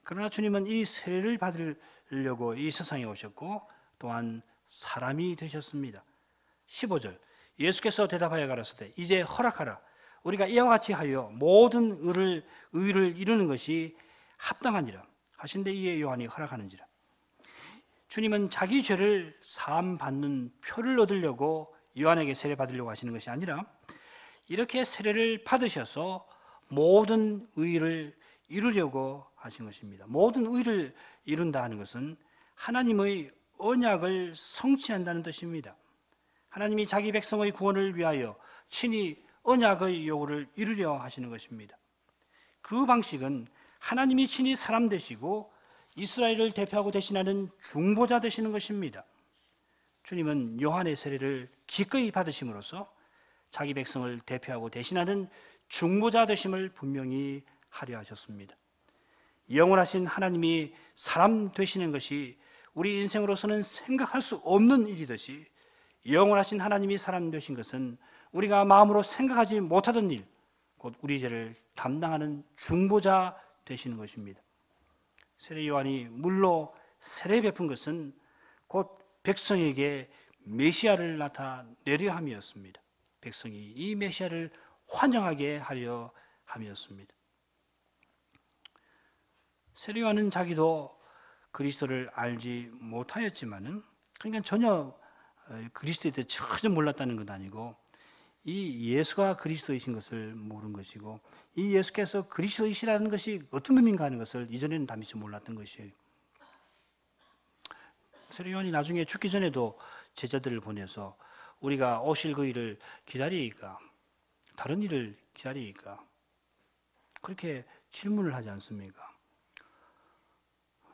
그러나 주님은 이 세례를 받으려고 이 세상에 오셨고 또한 사람이 되셨습니다. 15절, 예수께서 대답하여 가라사대 이제 허락하라. 우리가 이와 같이 하여 모든 의를 이루는 것이 합당하니라 하신데 이에 요한이 허락하는지라. 주님은 자기 죄를 사함 받는 표를 얻으려고 요한에게 세례 받으려고 하시는 것이 아니라 이렇게 세례를 받으셔서 모든 의를 이루려고 하신 것입니다. 모든 의를 이룬다 하는 것은 하나님의 언약을 성취한다는 뜻입니다. 하나님이 자기 백성의 구원을 위하여 친히 언약의 요구를 이루려 하시는 것입니다. 그 방식은 하나님이 친히 사람 되시고 이스라엘을 대표하고 대신하는 중보자 되시는 것입니다. 주님은 요한의 세례를 기꺼이 받으심으로써 자기 백성을 대표하고 대신하는 중보자 되심을 분명히 하려 하셨습니다. 영원하신 하나님이 사람 되시는 것이 우리 인생으로서는 생각할 수 없는 일이듯이 영원하신 하나님이 사람 되신 것은 우리가 마음으로 생각하지 못하던 일, 곧 우리 죄를 담당하는 중보자 되시는 것입니다. 세례 요한이 물로 세례 베푼 것은 곧 백성에게 메시아를 나타내려 함이었습니다. 백성이 이 메시아를 환영하게 하려 함이었습니다. 세례 요한은 자기도 그리스도를 알지 못하였지만은, 그러니까 전혀 그리스도에 대해 전혀 몰랐다는 건 아니고 이 예수가 그리스도이신 것을 모른 것이고 이 예수께서 그리스도이시라는 것이 어떤 의미인가 하는 것을 이전에는 다 미처 몰랐던 것이에요. 세례 요한이 나중에 죽기 전에도 제자들을 보내서 우리가 오실 그 일을 기다리니까 다른 일을 기다리니까 그렇게 질문을 하지 않습니까?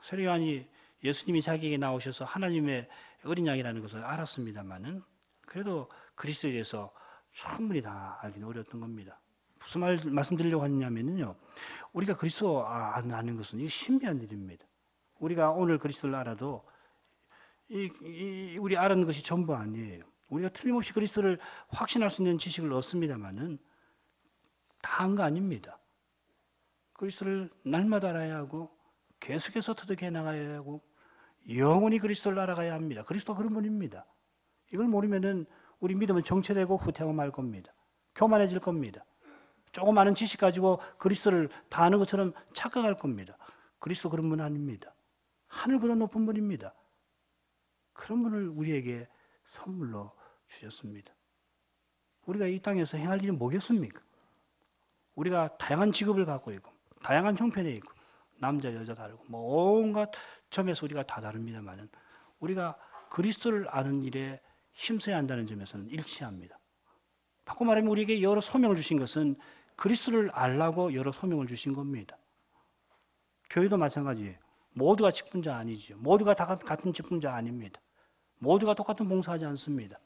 세례 요한이 예수님이 자기에게 나오셔서 하나님의 어린 양이라는 것을 알았습니다만은 그래도 그리스도에 대해서 충분히 다 알기는 어려웠던 겁니다. 무슨 말씀드리려고 하냐면요, 우리가 그리스도 아는 것은 신비한 일입니다. 우리가 오늘 그리스도를 알아도 우리 아는 것이 전부 아니에요. 우리가 틀림없이 그리스도를 확신할 수 있는 지식을 얻습니다만은 다 한 거 아닙니다. 그리스도를 날마다 알아야 하고 계속해서 터득해 나가야 하고 영원히 그리스도를 알아가야 합니다. 그리스도가 그런 분입니다. 이걸 모르면은 우리 믿음은 정체되고 후퇴하고 말 겁니다. 교만해질 겁니다. 조금 아는 지식 가지고 그리스도를 다 아는 것처럼 착각할 겁니다. 그리스도 그런 분 아닙니다. 하늘보다 높은 분입니다. 그런 분을 우리에게 선물로 주셨습니다. 우리가 이 땅에서 행할 일은 뭐겠습니까? 우리가 다양한 직업을 갖고 있고 다양한 형편에 있고 남자 여자 다르고 온갖 점에서 우리가 다 다릅니다만은 우리가 그리스도를 아는 일에 힘써야 한다는 점에서는 일치합니다. 바꿔 말하면 우리에게 여러 소명을 주신 것은 그리스도를 알라고 여러 소명을 주신 겁니다. 교회도 마찬가지예요. 모두가 직분자 아니죠. 모두가 다 같은 직분자 아닙니다. 모두가 똑같은 봉사하지 않습니다.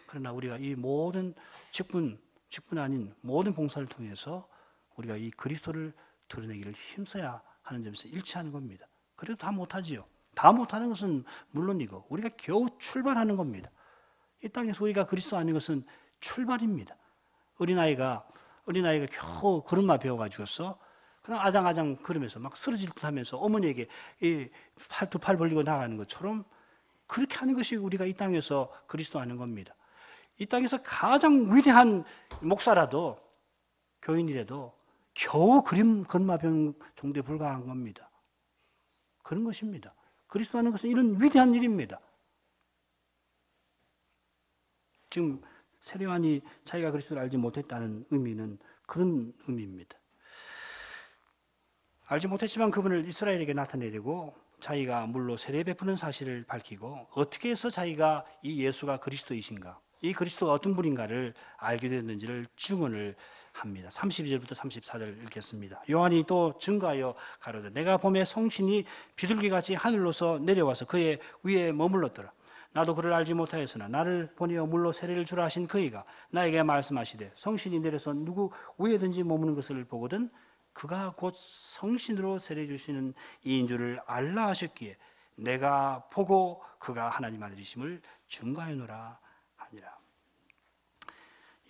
그러나 우리가 이 모든 직분 아닌 모든 봉사를 통해서 우리가 이 그리스도를 드러내기를 힘써야 하는 점에서 일치하는 겁니다. 그래도 다 못하지요. 다 못하는 것은 물론이고 우리가 겨우 출발하는 겁니다. 이 땅에서 우리가 그리스도 아닌 것은 출발입니다. 어린아이가 겨우 걸음마 배워가지고서 그냥 아장아장 걸으면서 막 쓰러질 듯 하면서 어머니에게 두 팔 벌리고 나가는 것처럼 그렇게 하는 것이 우리가 이 땅에서 그리스도 아는 겁니다. 이 땅에서 가장 위대한 목사라도 교인이라도 겨우 걸음마 배우는 정도에 불과한 겁니다. 그런 것입니다. 그리스도 아는 것은 이런 위대한 일입니다. 지금 세례요한이 자기가 그리스도를 알지 못했다는 의미는 그런 의미입니다. 알지 못했지만 그분을 이스라엘에게 나타내려고 자기가 물로 세례 베푸는 사실을 밝히고 어떻게 해서 자기가 이 예수가 그리스도이신가, 이 그리스도가 어떤 분인가를 알게 됐는지를 증언을 합니다. 32절부터 34절 읽겠습니다. 요한이 또 증거하여 가로되 내가 봄에 성신이 비둘기같이 하늘로서 내려와서 그의 위에 머물렀더라. 나도 그를 알지 못하였으나 나를 보내어 물로 세례를 주라 하신 그이가 나에게 말씀하시되 성신이 내려서 누구 위에든지 머무는 것을 보거든 그가 곧 성신으로 세례 주시는 이인 줄을 알라 하셨기에 내가 보고 그가 하나님 아들이심을 증거하노라 하니라.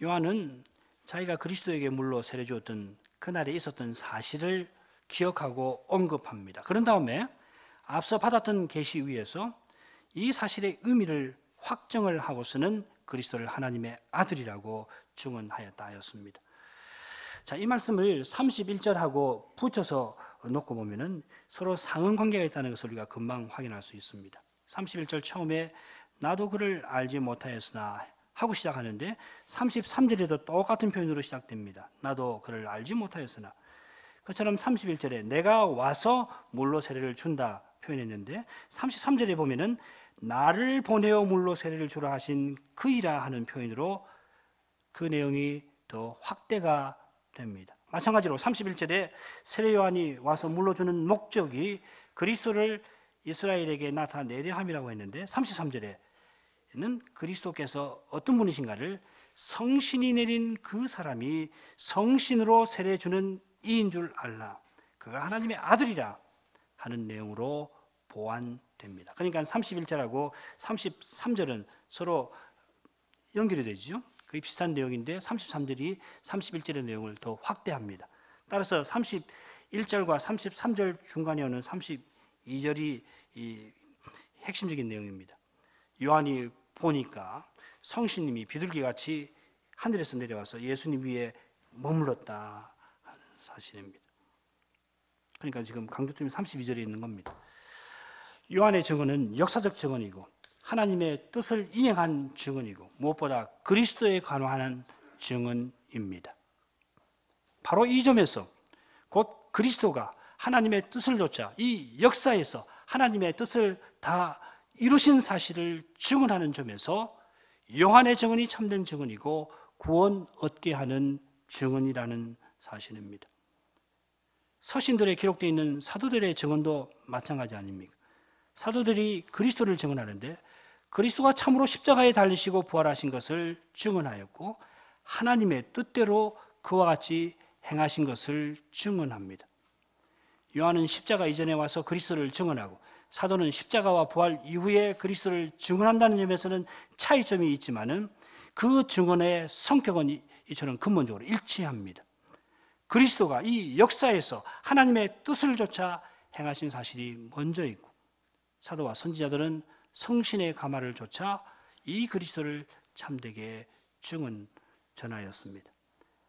요한은 자기가 그리스도에게 물로 세례 주었던 그날에 있었던 사실을 기억하고 언급합니다. 그런 다음에 앞서 받았던 계시 위에서 이 사실의 의미를 확정을 하고서는 그리스도를 하나님의 아들이라고 증언하였다 하였습니다. 자, 이 말씀을 31절하고 붙여서 놓고 보면은 서로 상응관계가 있다는 것을 우리가 금방 확인할 수 있습니다. 31절 처음에 나도 그를 알지 못하였으나 하고 시작하는데 33절에도 똑같은 표현으로 시작됩니다. 나도 그를 알지 못하였으나. 그처럼 31절에 내가 와서 물로 세례를 준다 표현했는데 33절에 보면은 나를 보내어 물로 세례를 주라 하신 그이라 하는 표현으로 그 내용이 더 확대가 됩니다. 마찬가지로 31절에 세례 요한이 와서 물로 주는 목적이 그리스도를 이스라엘에게 나타내려 함이라고 했는데 33절에는 그리스도께서 어떤 분이신가를 성신이 내린 그 사람이 성신으로 세례 주는 이인 줄 알라. 그가 하나님의 아들이라 하는 내용으로 보완됩니다. 그러니까 31절하고 33절은 서로 연결이 되죠. 거의 비슷한 내용인데 33절이 31절의 내용을 더 확대합니다. 따라서 31절과 33절 중간에 오는 32절이 이 핵심적인 내용입니다. 요한이 보니까 성신님이 비둘기같이 하늘에서 내려와서 예수님 위에 머물렀다 하는 사실입니다. 그러니까 지금 강조점이 32절에 있는 겁니다. 요한의 증언은 역사적 증언이고 하나님의 뜻을 이행한 증언이고 무엇보다 그리스도에 관한 증언입니다. 바로 이 점에서 곧 그리스도가 하나님의 뜻을 좇아 이 역사에서 하나님의 뜻을 다 이루신 사실을 증언하는 점에서 요한의 증언이 참된 증언이고 구원 얻게 하는 증언이라는 사실입니다. 서신들에 기록되어 있는 사도들의 증언도 마찬가지 아닙니까? 사도들이 그리스도를 증언하는데 그리스도가 참으로 십자가에 달리시고 부활하신 것을 증언하였고 하나님의 뜻대로 그와 같이 행하신 것을 증언합니다. 요한은 십자가 이전에 와서 그리스도를 증언하고 사도는 십자가와 부활 이후에 그리스도를 증언한다는 점에서는 차이점이 있지만은 그 증언의 성격은 이처럼 근본적으로 일치합니다. 그리스도가 이 역사에서 하나님의 뜻을 좇아 행하신 사실이 먼저 있고 사도와 선지자들은 성신의 가마를 좇아 이 그리스도를 참되게 전하였습니다.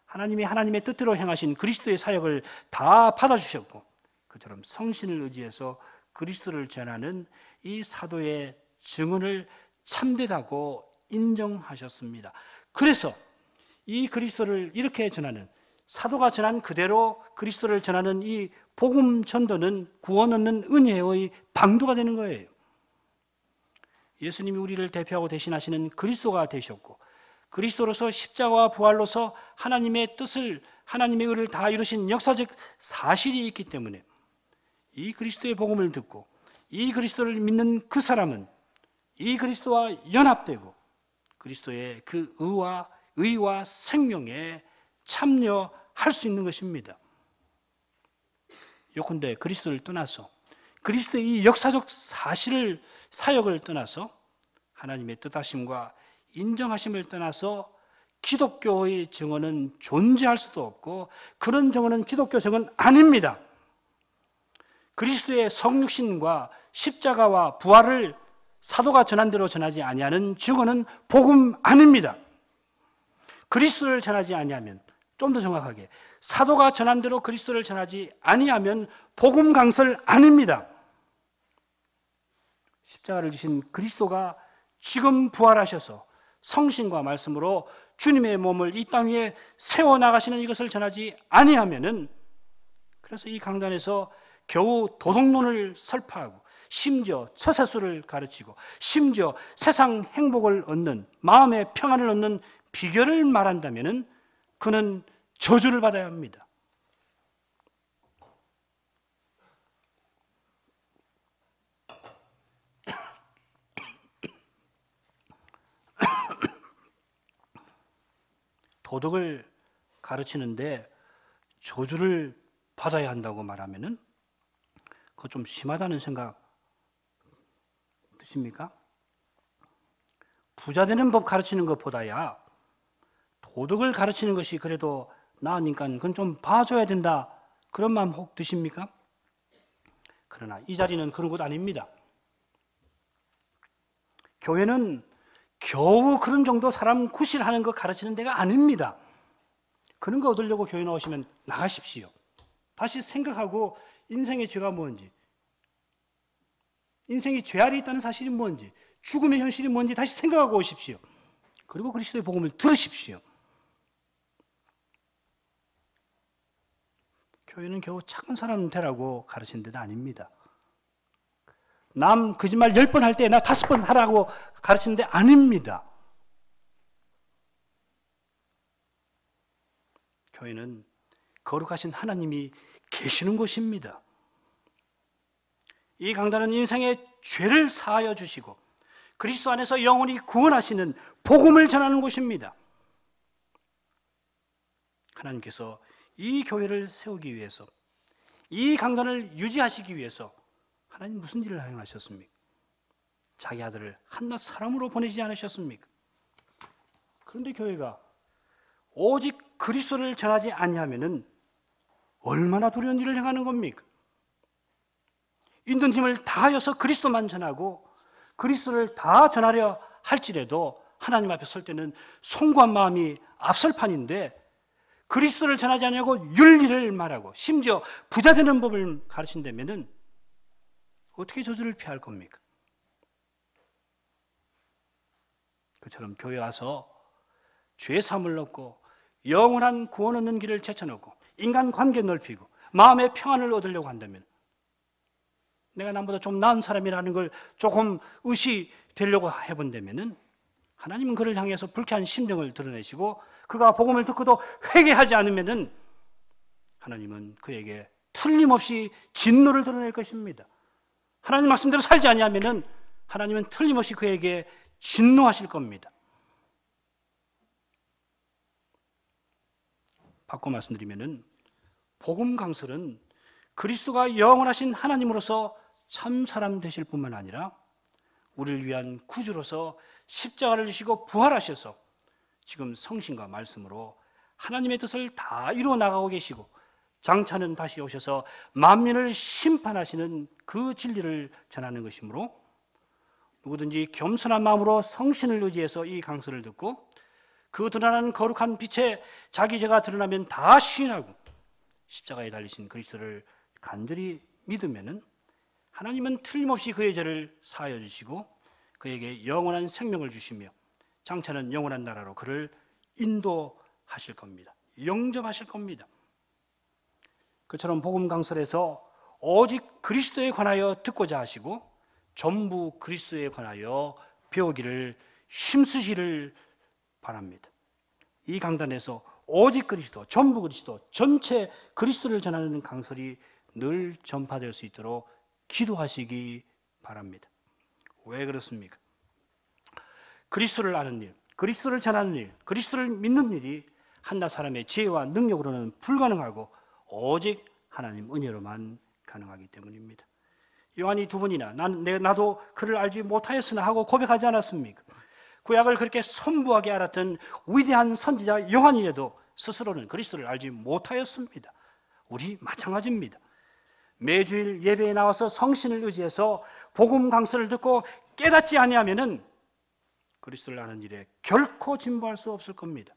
하나님이 하나님의 뜻대로 행하신 그리스도의 사역을 다 받아주셨고 그처럼 성신을 의지해서 그리스도를 전하는 이 사도의 증언을 참되다고 인정하셨습니다. 그래서 이 그리스도를 이렇게 전하는 사도가 전한 그대로 그리스도를 전하는 이 복음 전도는 구원 얻는 은혜의 방도가 되는 거예요. 예수님이 우리를 대표하고 대신하시는 그리스도가 되셨고, 그리스도로서 십자가와 부활로서 하나님의 뜻을, 하나님의 의를 다 이루신 역사적 사실이 있기 때문에 이 그리스도의 복음을 듣고 이 그리스도를 믿는 그 사람은 이 그리스도와 연합되고 그리스도의 그 의와 생명에 참여할 수 있는 것입니다. 요컨대 그리스도를 떠나서, 그리스도의 이 역사적 사역을 떠나서, 하나님의 뜻하심과 인정하심을 떠나서 기독교의 정언은 존재할 수도 없고, 그런 정언은 기독교 정언 아닙니다. 그리스도의 성육신과 십자가와 부활을 사도가 전한 대로 전하지 아니하는 증언은 복음 아닙니다. 그리스도를 전하지 아니하면, 좀 더 정확하게 사도가 전한 대로 그리스도를 전하지 아니하면 복음 강설 아닙니다. 십자가를 지신 그리스도가 지금 부활하셔서 성신과 말씀으로 주님의 몸을 이 땅 위에 세워나가시는 이것을 전하지 아니하면은, 그래서 이 강단에서 겨우 도덕론을 설파하고 심지어 처세술을 가르치고 심지어 세상 행복을 얻는, 마음의 평안을 얻는 비결을 말한다면은 그는 저주를 받아야 합니다. 도덕을 가르치는데 저주를 받아야 한다고 말하면은 그거 좀 심하다는 생각 드십니까? 부자 되는 법 가르치는 것보다야 도덕을 가르치는 것이 그래도 나으니까 그건 좀 봐줘야 된다, 그런 마음 혹 드십니까? 그러나 이 자리는 그런 곳 아닙니다. 교회는 겨우 그런 정도 사람 구실하는 거 가르치는 데가 아닙니다. 그런 거 얻으려고 교회 나오시면 나가십시오. 다시 생각하고 인생의 죄가 뭔지, 인생이 죄알이 있다는 사실이 뭔지, 죽음의 현실이 뭔지 다시 생각하고 오십시오. 그리고 그리스도의 복음을 들으십시오. 교회는 겨우 착한 사람 되라고 가르치는 데도 아닙니다. 남 거짓말 10번 할 때 나 5번 하라고 가르치는 데 아닙니다. 교회는 거룩하신 하나님이 계시는 곳입니다. 이 강단은 인생의 죄를 사하여 주시고 그리스도 안에서 영원히 구원하시는 복음을 전하는 곳입니다. 하나님께서 이 교회를 세우기 위해서, 이 강단을 유지하시기 위해서 하나님 무슨 일을 행하셨습니까? 자기 아들을 한낱 사람으로 보내지 않으셨습니까? 그런데 교회가 오직 그리스도를 전하지 아니하면은 얼마나 두려운 일을 행하는 겁니까? 있는 힘을 다하여서 그리스도만 전하고 그리스도를 다 전하려 할지라도 하나님 앞에 설 때는 송구한 마음이 앞설 판인데, 그리스도를 전하지 않냐고 윤리를 말하고 심지어 부자 되는 법을 가르친다면은 어떻게 저주를 피할 겁니까? 그처럼 교회 와서 죄 사함을 얻고 영원한 구원 얻는 길을 제쳐놓고 인간 관계 넓히고 마음의 평안을 얻으려고 한다면, 내가 남보다 좀 나은 사람이라는 걸 조금 의시되려고 해본다면은 하나님은 그를 향해서 불쾌한 심정을 드러내시고, 그가 복음을 듣고도 회개하지 않으면은 하나님은 그에게 틀림없이 진노를 드러낼 것입니다. 하나님 말씀대로 살지 아니하면은 하나님은 틀림없이 그에게 진노하실 겁니다. 바꿔 말씀드리면은 복음 강설은 그리스도가 영원하신 하나님으로서 참 사람 되실 뿐만 아니라 우리를 위한 구주로서 십자가를 지시고 부활하셔서 지금 성신과 말씀으로 하나님의 뜻을 다 이루어 나가고 계시고 장차는 다시 오셔서 만민을 심판하시는 그 진리를 전하는 것이므로, 누구든지 겸손한 마음으로 성신을 의지해서 이 강설을 듣고 그 드러나는 거룩한 빛에 자기 죄가 드러나면 다 시인하고 십자가에 달리신 그리스도를 간절히 믿으면은 하나님은 틀림없이 그의 죄를 사하여 주시고 그에게 영원한 생명을 주시며 장차는 영원한 나라로 그를 인도하실 겁니다. 영접하실 겁니다. 그처럼 복음 강설에서 오직 그리스도에 관하여 듣고자 하시고 전부 그리스도에 관하여 배우기를 힘쓰시기를 바랍니다. 이 강단에서 오직 그리스도, 전부 그리스도, 전체 그리스도를 전하는 강설이 늘 전파될 수 있도록 기도하시기 바랍니다. 왜 그렇습니까? 그리스도를 아는 일, 그리스도를 전하는 일, 그리스도를 믿는 일이 한낱 사람의 지혜와 능력으로는 불가능하고 오직 하나님 은혜로만 가능하기 때문입니다. 요한이 두 번이나 나도 그를 알지 못하였으나 하고 고백하지 않았습니까? 구약을 그렇게 선부하게 알았던 위대한 선지자 요한이라도 스스로는 그리스도를 알지 못하였습니다. 우리 마찬가지입니다. 매주일 예배에 나와서 성신을 의지해서 복음 강설을 듣고 깨닫지 아니하면은 그리스도를 아는 일에 결코 진보할 수 없을 겁니다.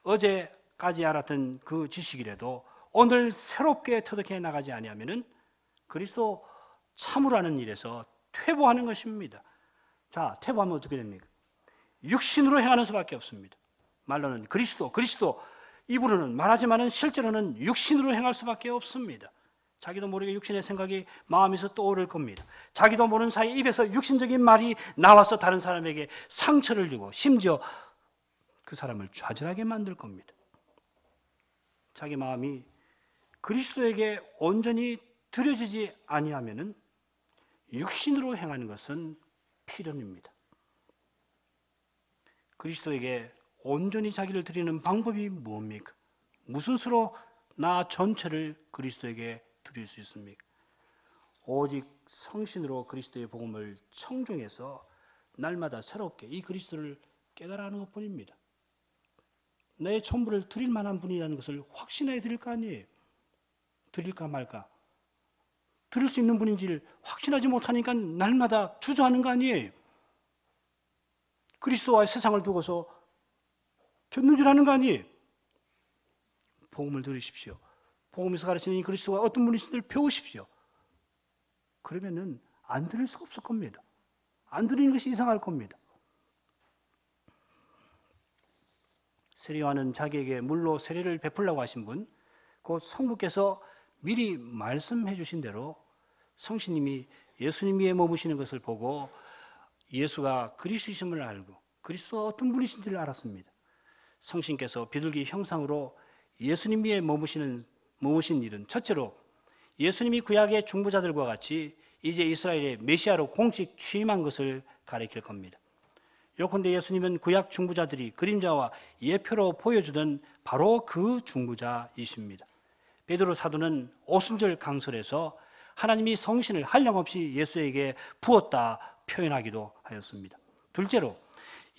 어제까지 알았던 그 지식이라도 오늘 새롭게 터득해 나가지 아니하면은 그리스도 참으로 아는 일에서 퇴보하는 것입니다. 자, 퇴보하면 어떻게 됩니까? 육신으로 행하는 수밖에 없습니다. 말로는 그리스도, 입으로는 말하지만은 실제로는 육신으로 행할 수밖에 없습니다. 자기도 모르게 육신의 생각이 마음에서 떠오를 겁니다. 자기도 모르는 사이 입에서 육신적인 말이 나와서 다른 사람에게 상처를 주고 심지어 그 사람을 좌절하게 만들 겁니다. 자기 마음이 그리스도에게 온전히 드려지지 아니하면은 육신으로 행하는 것은 필연입니다. 그리스도에게 온전히 자기를 드리는 방법이 뭡니까? 무슨 수로 나 전체를 그리스도에게 드릴 수 있습니까? 오직 성신으로 그리스도의 복음을 청종해서 날마다 새롭게 이 그리스도를 깨달아가는 것뿐입니다. 내 전부를 드릴 만한 분이라는 것을 확신해 드릴 거 아니에요. 드릴까 말까. 드릴 수 있는 분인지를 확신하지 못하니까 날마다 주저하는 거 아니에요. 그리스도와 세상을 두고서 견눈질하는 거 아니에요. 복음을 들으십시오. 복음에서 가르치는 이 그리스도가 어떤 분이신지를 배우십시오. 그러면은 안 들을 수가 없을 겁니다. 안 들리는 것이 이상할 겁니다. 세례요한은 자기에게 물로 세례를 베풀라고 하신 분, 곧 성부께서 미리 말씀해 주신 대로 성신님이 예수님 위에 머무시는 것을 보고 예수가 그리스도이심을 알고 그리스도가 어떤 분이신지를 알았습니다. 성신께서 비둘기 형상으로 예수님 위에 머무신 일은 첫째로 예수님이 구약의 중보자들과 같이 이제 이스라엘의 메시아로 공식 취임한 것을 가리킬 겁니다. 요컨대 예수님은 구약 중보자들이 그림자와 예표로 보여주던 바로 그 중보자이십니다. 베드로 사도는 오순절 강설에서 하나님이 성신을 한량없이 예수에게 부었다 표현하기도 하였습니다. 둘째로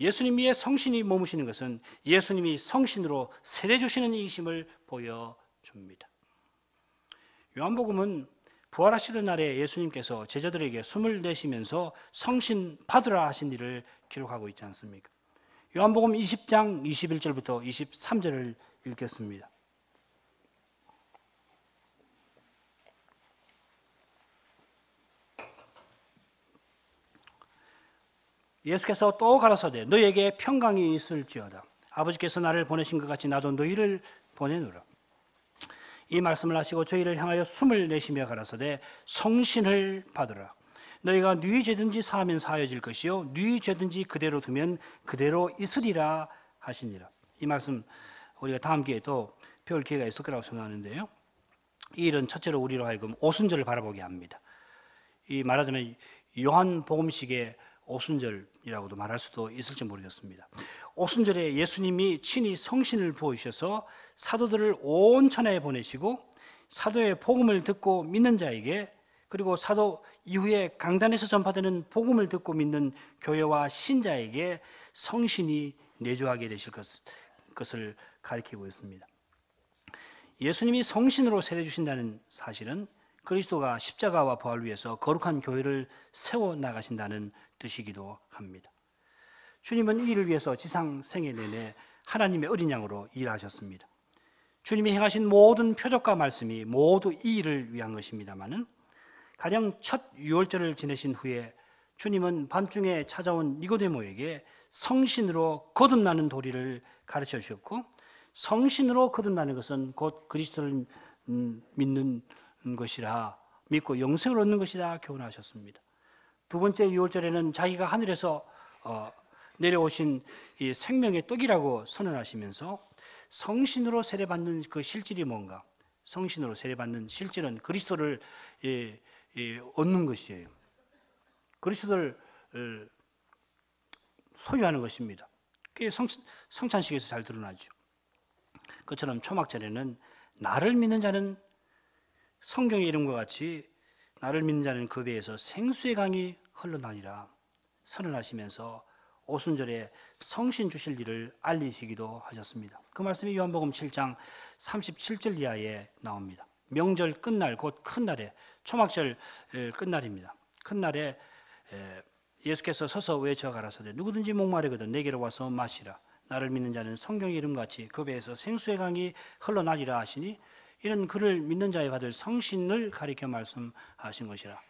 예수님 위에 성신이 머무시는 것은 예수님이 성신으로 세례 주시는 이심을 보여줍니다. 요한복음은 부활하시던 날에 예수님께서 제자들에게 숨을 내쉬면서 성신 받으라 하신 일을 기록하고 있지 않습니까? 요한복음 20장 21절부터 23절을 읽겠습니다. 예수께서 또 가라사대 너희에게 평강이 있을지어다. 아버지께서 나를 보내신 것 같이 나도 너희를 보내노라. 이 말씀을 하시고 저희를 향하여 숨을 내쉬며 가라사대 성신을 받으라. 너희가 네 죄든지 사하면 사하여질 것이요 네 죄든지 그대로 두면 그대로 있으리라 하시니라. 이 말씀 우리가 다음 기회에 또 배울 기회가 있을 거라고 생각하는데요. 이 일은 첫째로 우리로 하여금 오순절을 바라보게 합니다. 이 말하자면 요한복음식의 오순절이라고도 말할 수도 있을지 모르겠습니다. 오순절에 예수님이 친히 성신을 부어주셔서 사도들을 온 천하에 보내시고 사도의 복음을 듣고 믿는 자에게 그리고 사도 이후에 강단에서 전파되는 복음을 듣고 믿는 교회와 신자에게 성신이 내주하게 되실 것을 가리키고 있습니다. 예수님이 성신으로 세례 주신다는 사실은 그리스도가 십자가와 부활을 위해서 거룩한 교회를 세워나가신다는 뜻이기도 합니다. 주님은 이 일을 위해서 지상 생애 내내 하나님의 어린 양으로 일하셨습니다. 주님이 행하신 모든 표적과 말씀이 모두 이 일을 위한 것입니다마는 가령 첫 유월절을 지내신 후에 주님은 밤중에 찾아온 니고데모에게 성신으로 거듭나는 도리를 가르쳐 주셨고 성신으로 거듭나는 것은 곧 그리스도를 믿는 것이라 믿고 영생을 얻는 것이라 교훈하셨습니다. 두 번째 유월절에는 자기가 하늘에서 내려오신 이 생명의 떡이라고 선언하시면서 성신으로 세례받는 그 실질이 뭔가? 성신으로 세례받는 실질은 그리스도를 얻는 것이에요. 그리스도를 소유하는 것입니다. 그게 성찬식에서 잘 드러나죠. 그처럼 초막절에는 나를 믿는 자는 성경의 이름과 같이 나를 믿는 자는 그 배에서 생수의 강이 흘러나니라 선언하시면서 오순절에 성신 주실 일을 알리시기도 하셨습니다. 그 말씀이 요한복음 7장 37절 이하에 나옵니다. 명절 끝날 곧 큰 날에 초막절 끝날입니다. 큰 날에 예수께서 서서 외쳐 가라사대 누구든지 목마르거든 내게로 와서 마시라. 나를 믿는 자는 성경의 이름같이 그 배에서 생수의 강이 흘러나리라 하시니 이는 그를 믿는 자에 받을 성신을 가리켜 말씀하신 것이라.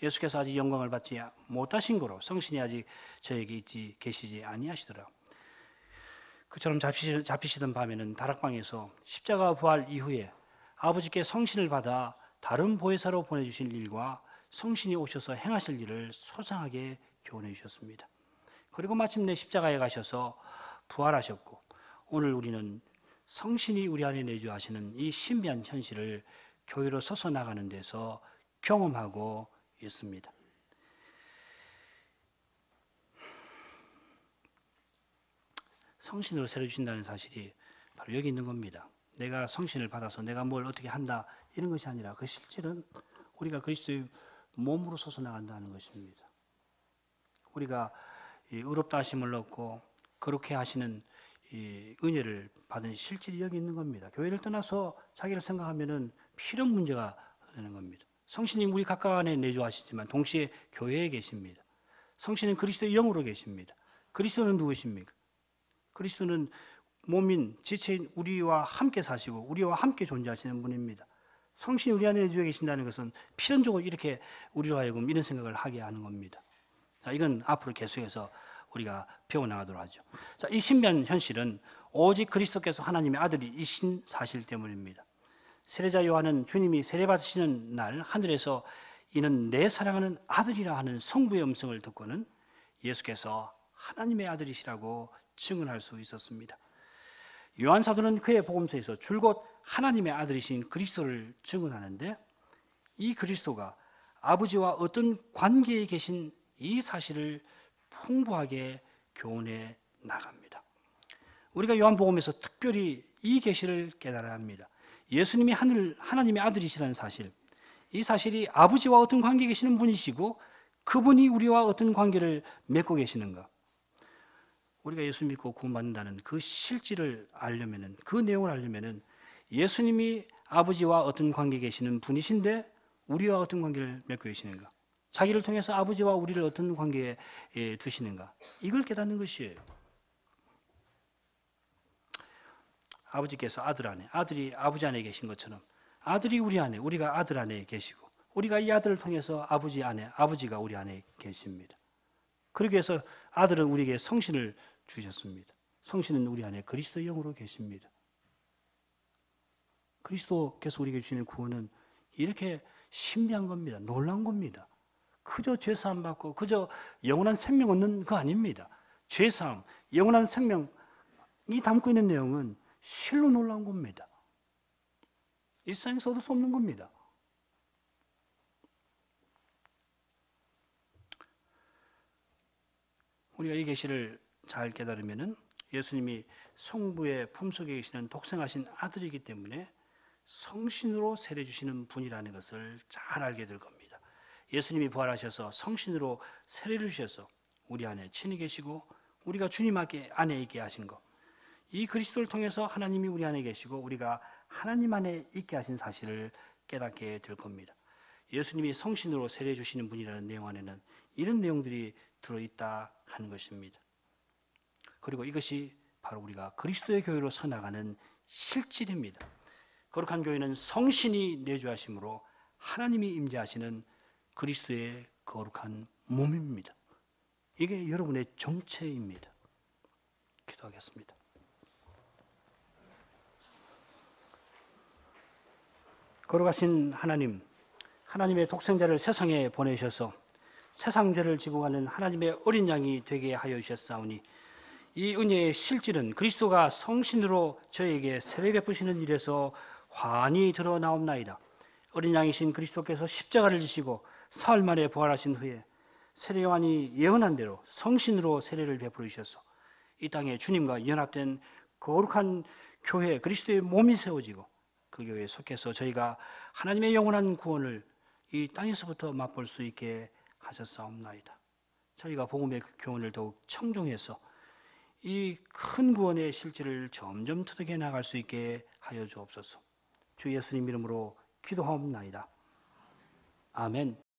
예수께서 아직 영광을 받지 못하신 거로 성신이 아직 저에게 계시지 아니하시더라. 그처럼 잡히시던 밤에는 다락방에서 십자가 부활 이후에 아버지께 성신을 받아 다른 보혜사로 보내주실 일과 성신이 오셔서 행하실 일을 소상하게 교훈해 주셨습니다. 그리고 마침내 십자가에 가셔서 부활하셨고 오늘 우리는 성신이 우리 안에 내주하시는 이 신비한 현실을 교회로 서서 나가는 데서 경험하고 있습니다. 성신으로 세례 주신다는 사실이 바로 여기 있는 겁니다. 내가 성신을 받아서 내가 뭘 어떻게 한다 이런 것이 아니라 그 실질은 우리가 그리스도의 몸으로 서서 나간다는 것입니다. 우리가 의롭다 하심을 얻고 그렇게 하시는 이 은혜를 받은 실질이 여기 있는 겁니다. 교회를 떠나서 자기를 생각하면은 필연 문제가 되는 겁니다. 성신이 우리 각각 안에 내주하시지만 동시에 교회에 계십니다. 성신은 그리스도의 영으로 계십니다. 그리스도는 누구십니까? 그리스도는 몸인 지체인 우리와 함께 사시고 우리와 함께 존재하시는 분입니다. 성신이 우리 안에 내주어 계신다는 것은 필연적으로 이렇게 우리로 하여금 이런 생각을 하게 하는 겁니다. 자, 이건 앞으로 계속해서 우리가 배워나가도록 하죠. 자, 이 신비한 현실은 오직 그리스도께서 하나님의 아들이신 사실 때문입니다. 세례자 요한은 주님이 세례받으시는 날 하늘에서 이는 내 사랑하는 아들이라 하는 성부의 음성을 듣고는 예수께서 하나님의 아들이시라고 증언할 수 있었습니다. 요한 사도는 그의 복음서에서 줄곧 하나님의 아들이신 그리스도를 증언하는데 이 그리스도가 아버지와 어떤 관계에 계신 이 사실을 풍부하게 교훈해 나갑니다. 우리가 요한복음에서 특별히 이 계시를 깨달아야 합니다. 예수님이 하나님의 아들이시라는 사실, 이 사실이 아버지와 어떤 관계에 계시는 분이시고 그분이 우리와 어떤 관계를 맺고 계시는가. 우리가 예수 믿고 구원받는다는 그 실질을 알려면은, 그 내용을 알려면은 예수님이 아버지와 어떤 관계에 계시는 분이신데 우리와 어떤 관계를 맺고 계시는가. 자기를 통해서 아버지와 우리를 어떤 관계에 두시는가. 이걸 깨닫는 것이에요. 아버지께서 아들 안에, 아들이 아버지 안에 계신 것처럼 아들이 우리 안에, 우리가 아들 안에 계시고 우리가 이 아들을 통해서 아버지 안에, 아버지가 우리 안에 계십니다. 그러기 위해서 아들은 우리에게 성신을 주셨습니다. 성신은 우리 안에 그리스도의 영으로 계십니다. 그리스도께서 우리에게 주시는 구원은 이렇게 신비한 겁니다. 놀라운 겁니다. 그저 죄사함 받고 그저 영원한 생명 얻는 거 아닙니다. 죄사함, 영원한 생명이 담고 있는 내용은 실로 놀라운 겁니다. 이 세상에서 얻을 수 없는 겁니다. 우리가 이 계시를 잘 깨달으면은 예수님이 성부의 품속에 계시는 독생하신 아들이기 때문에 성신으로 세례 주시는 분이라는 것을 잘 알게 될 겁니다. 예수님이 부활하셔서 성신으로 세례를 주셔서 우리 안에 친히 계시고 우리가 주님 안에 있게 하신 것, 이 그리스도를 통해서 하나님이 우리 안에 계시고 우리가 하나님 안에 있게 하신 사실을 깨닫게 될 겁니다. 예수님이 성신으로 세례 주시는 분이라는 내용 안에는 이런 내용들이 들어있다 하는 것입니다. 그리고 이것이 바로 우리가 그리스도의 교회로 서나가는 실질입니다. 거룩한 교회는 성신이 내주하심으로 하나님이 임재하시는 그리스도의 거룩한 몸입니다. 이게 여러분의 정체입니다. 기도하겠습니다. 거룩하신 하나님, 하나님의 독생자를 세상에 보내셔서 세상 죄를 지고 가는 하나님의 어린 양이 되게 하여 주셨사오니 이 은혜의 실질은 그리스도가 성신으로 저에게 세례 베푸시는 일에서 환히 드러나옵나이다. 어린 양이신 그리스도께서 십자가를 지시고 사흘 만에 부활하신 후에 세례 요한이 예언한 대로 성신으로 세례를 베푸시어서 이 땅에 주님과 연합된 거룩한 교회 그리스도의 몸이 세워지고 그 교회에 속해서 저희가 하나님의 영원한 구원을 이 땅에서부터 맛볼 수 있게 하셨사옵나이다. 저희가 복음의 교훈을 더욱 청종해서 이 큰 구원의 실질을 점점 터득해 나갈 수 있게 하여 주옵소서. 주 예수님 이름으로 기도하옵나이다. 아멘.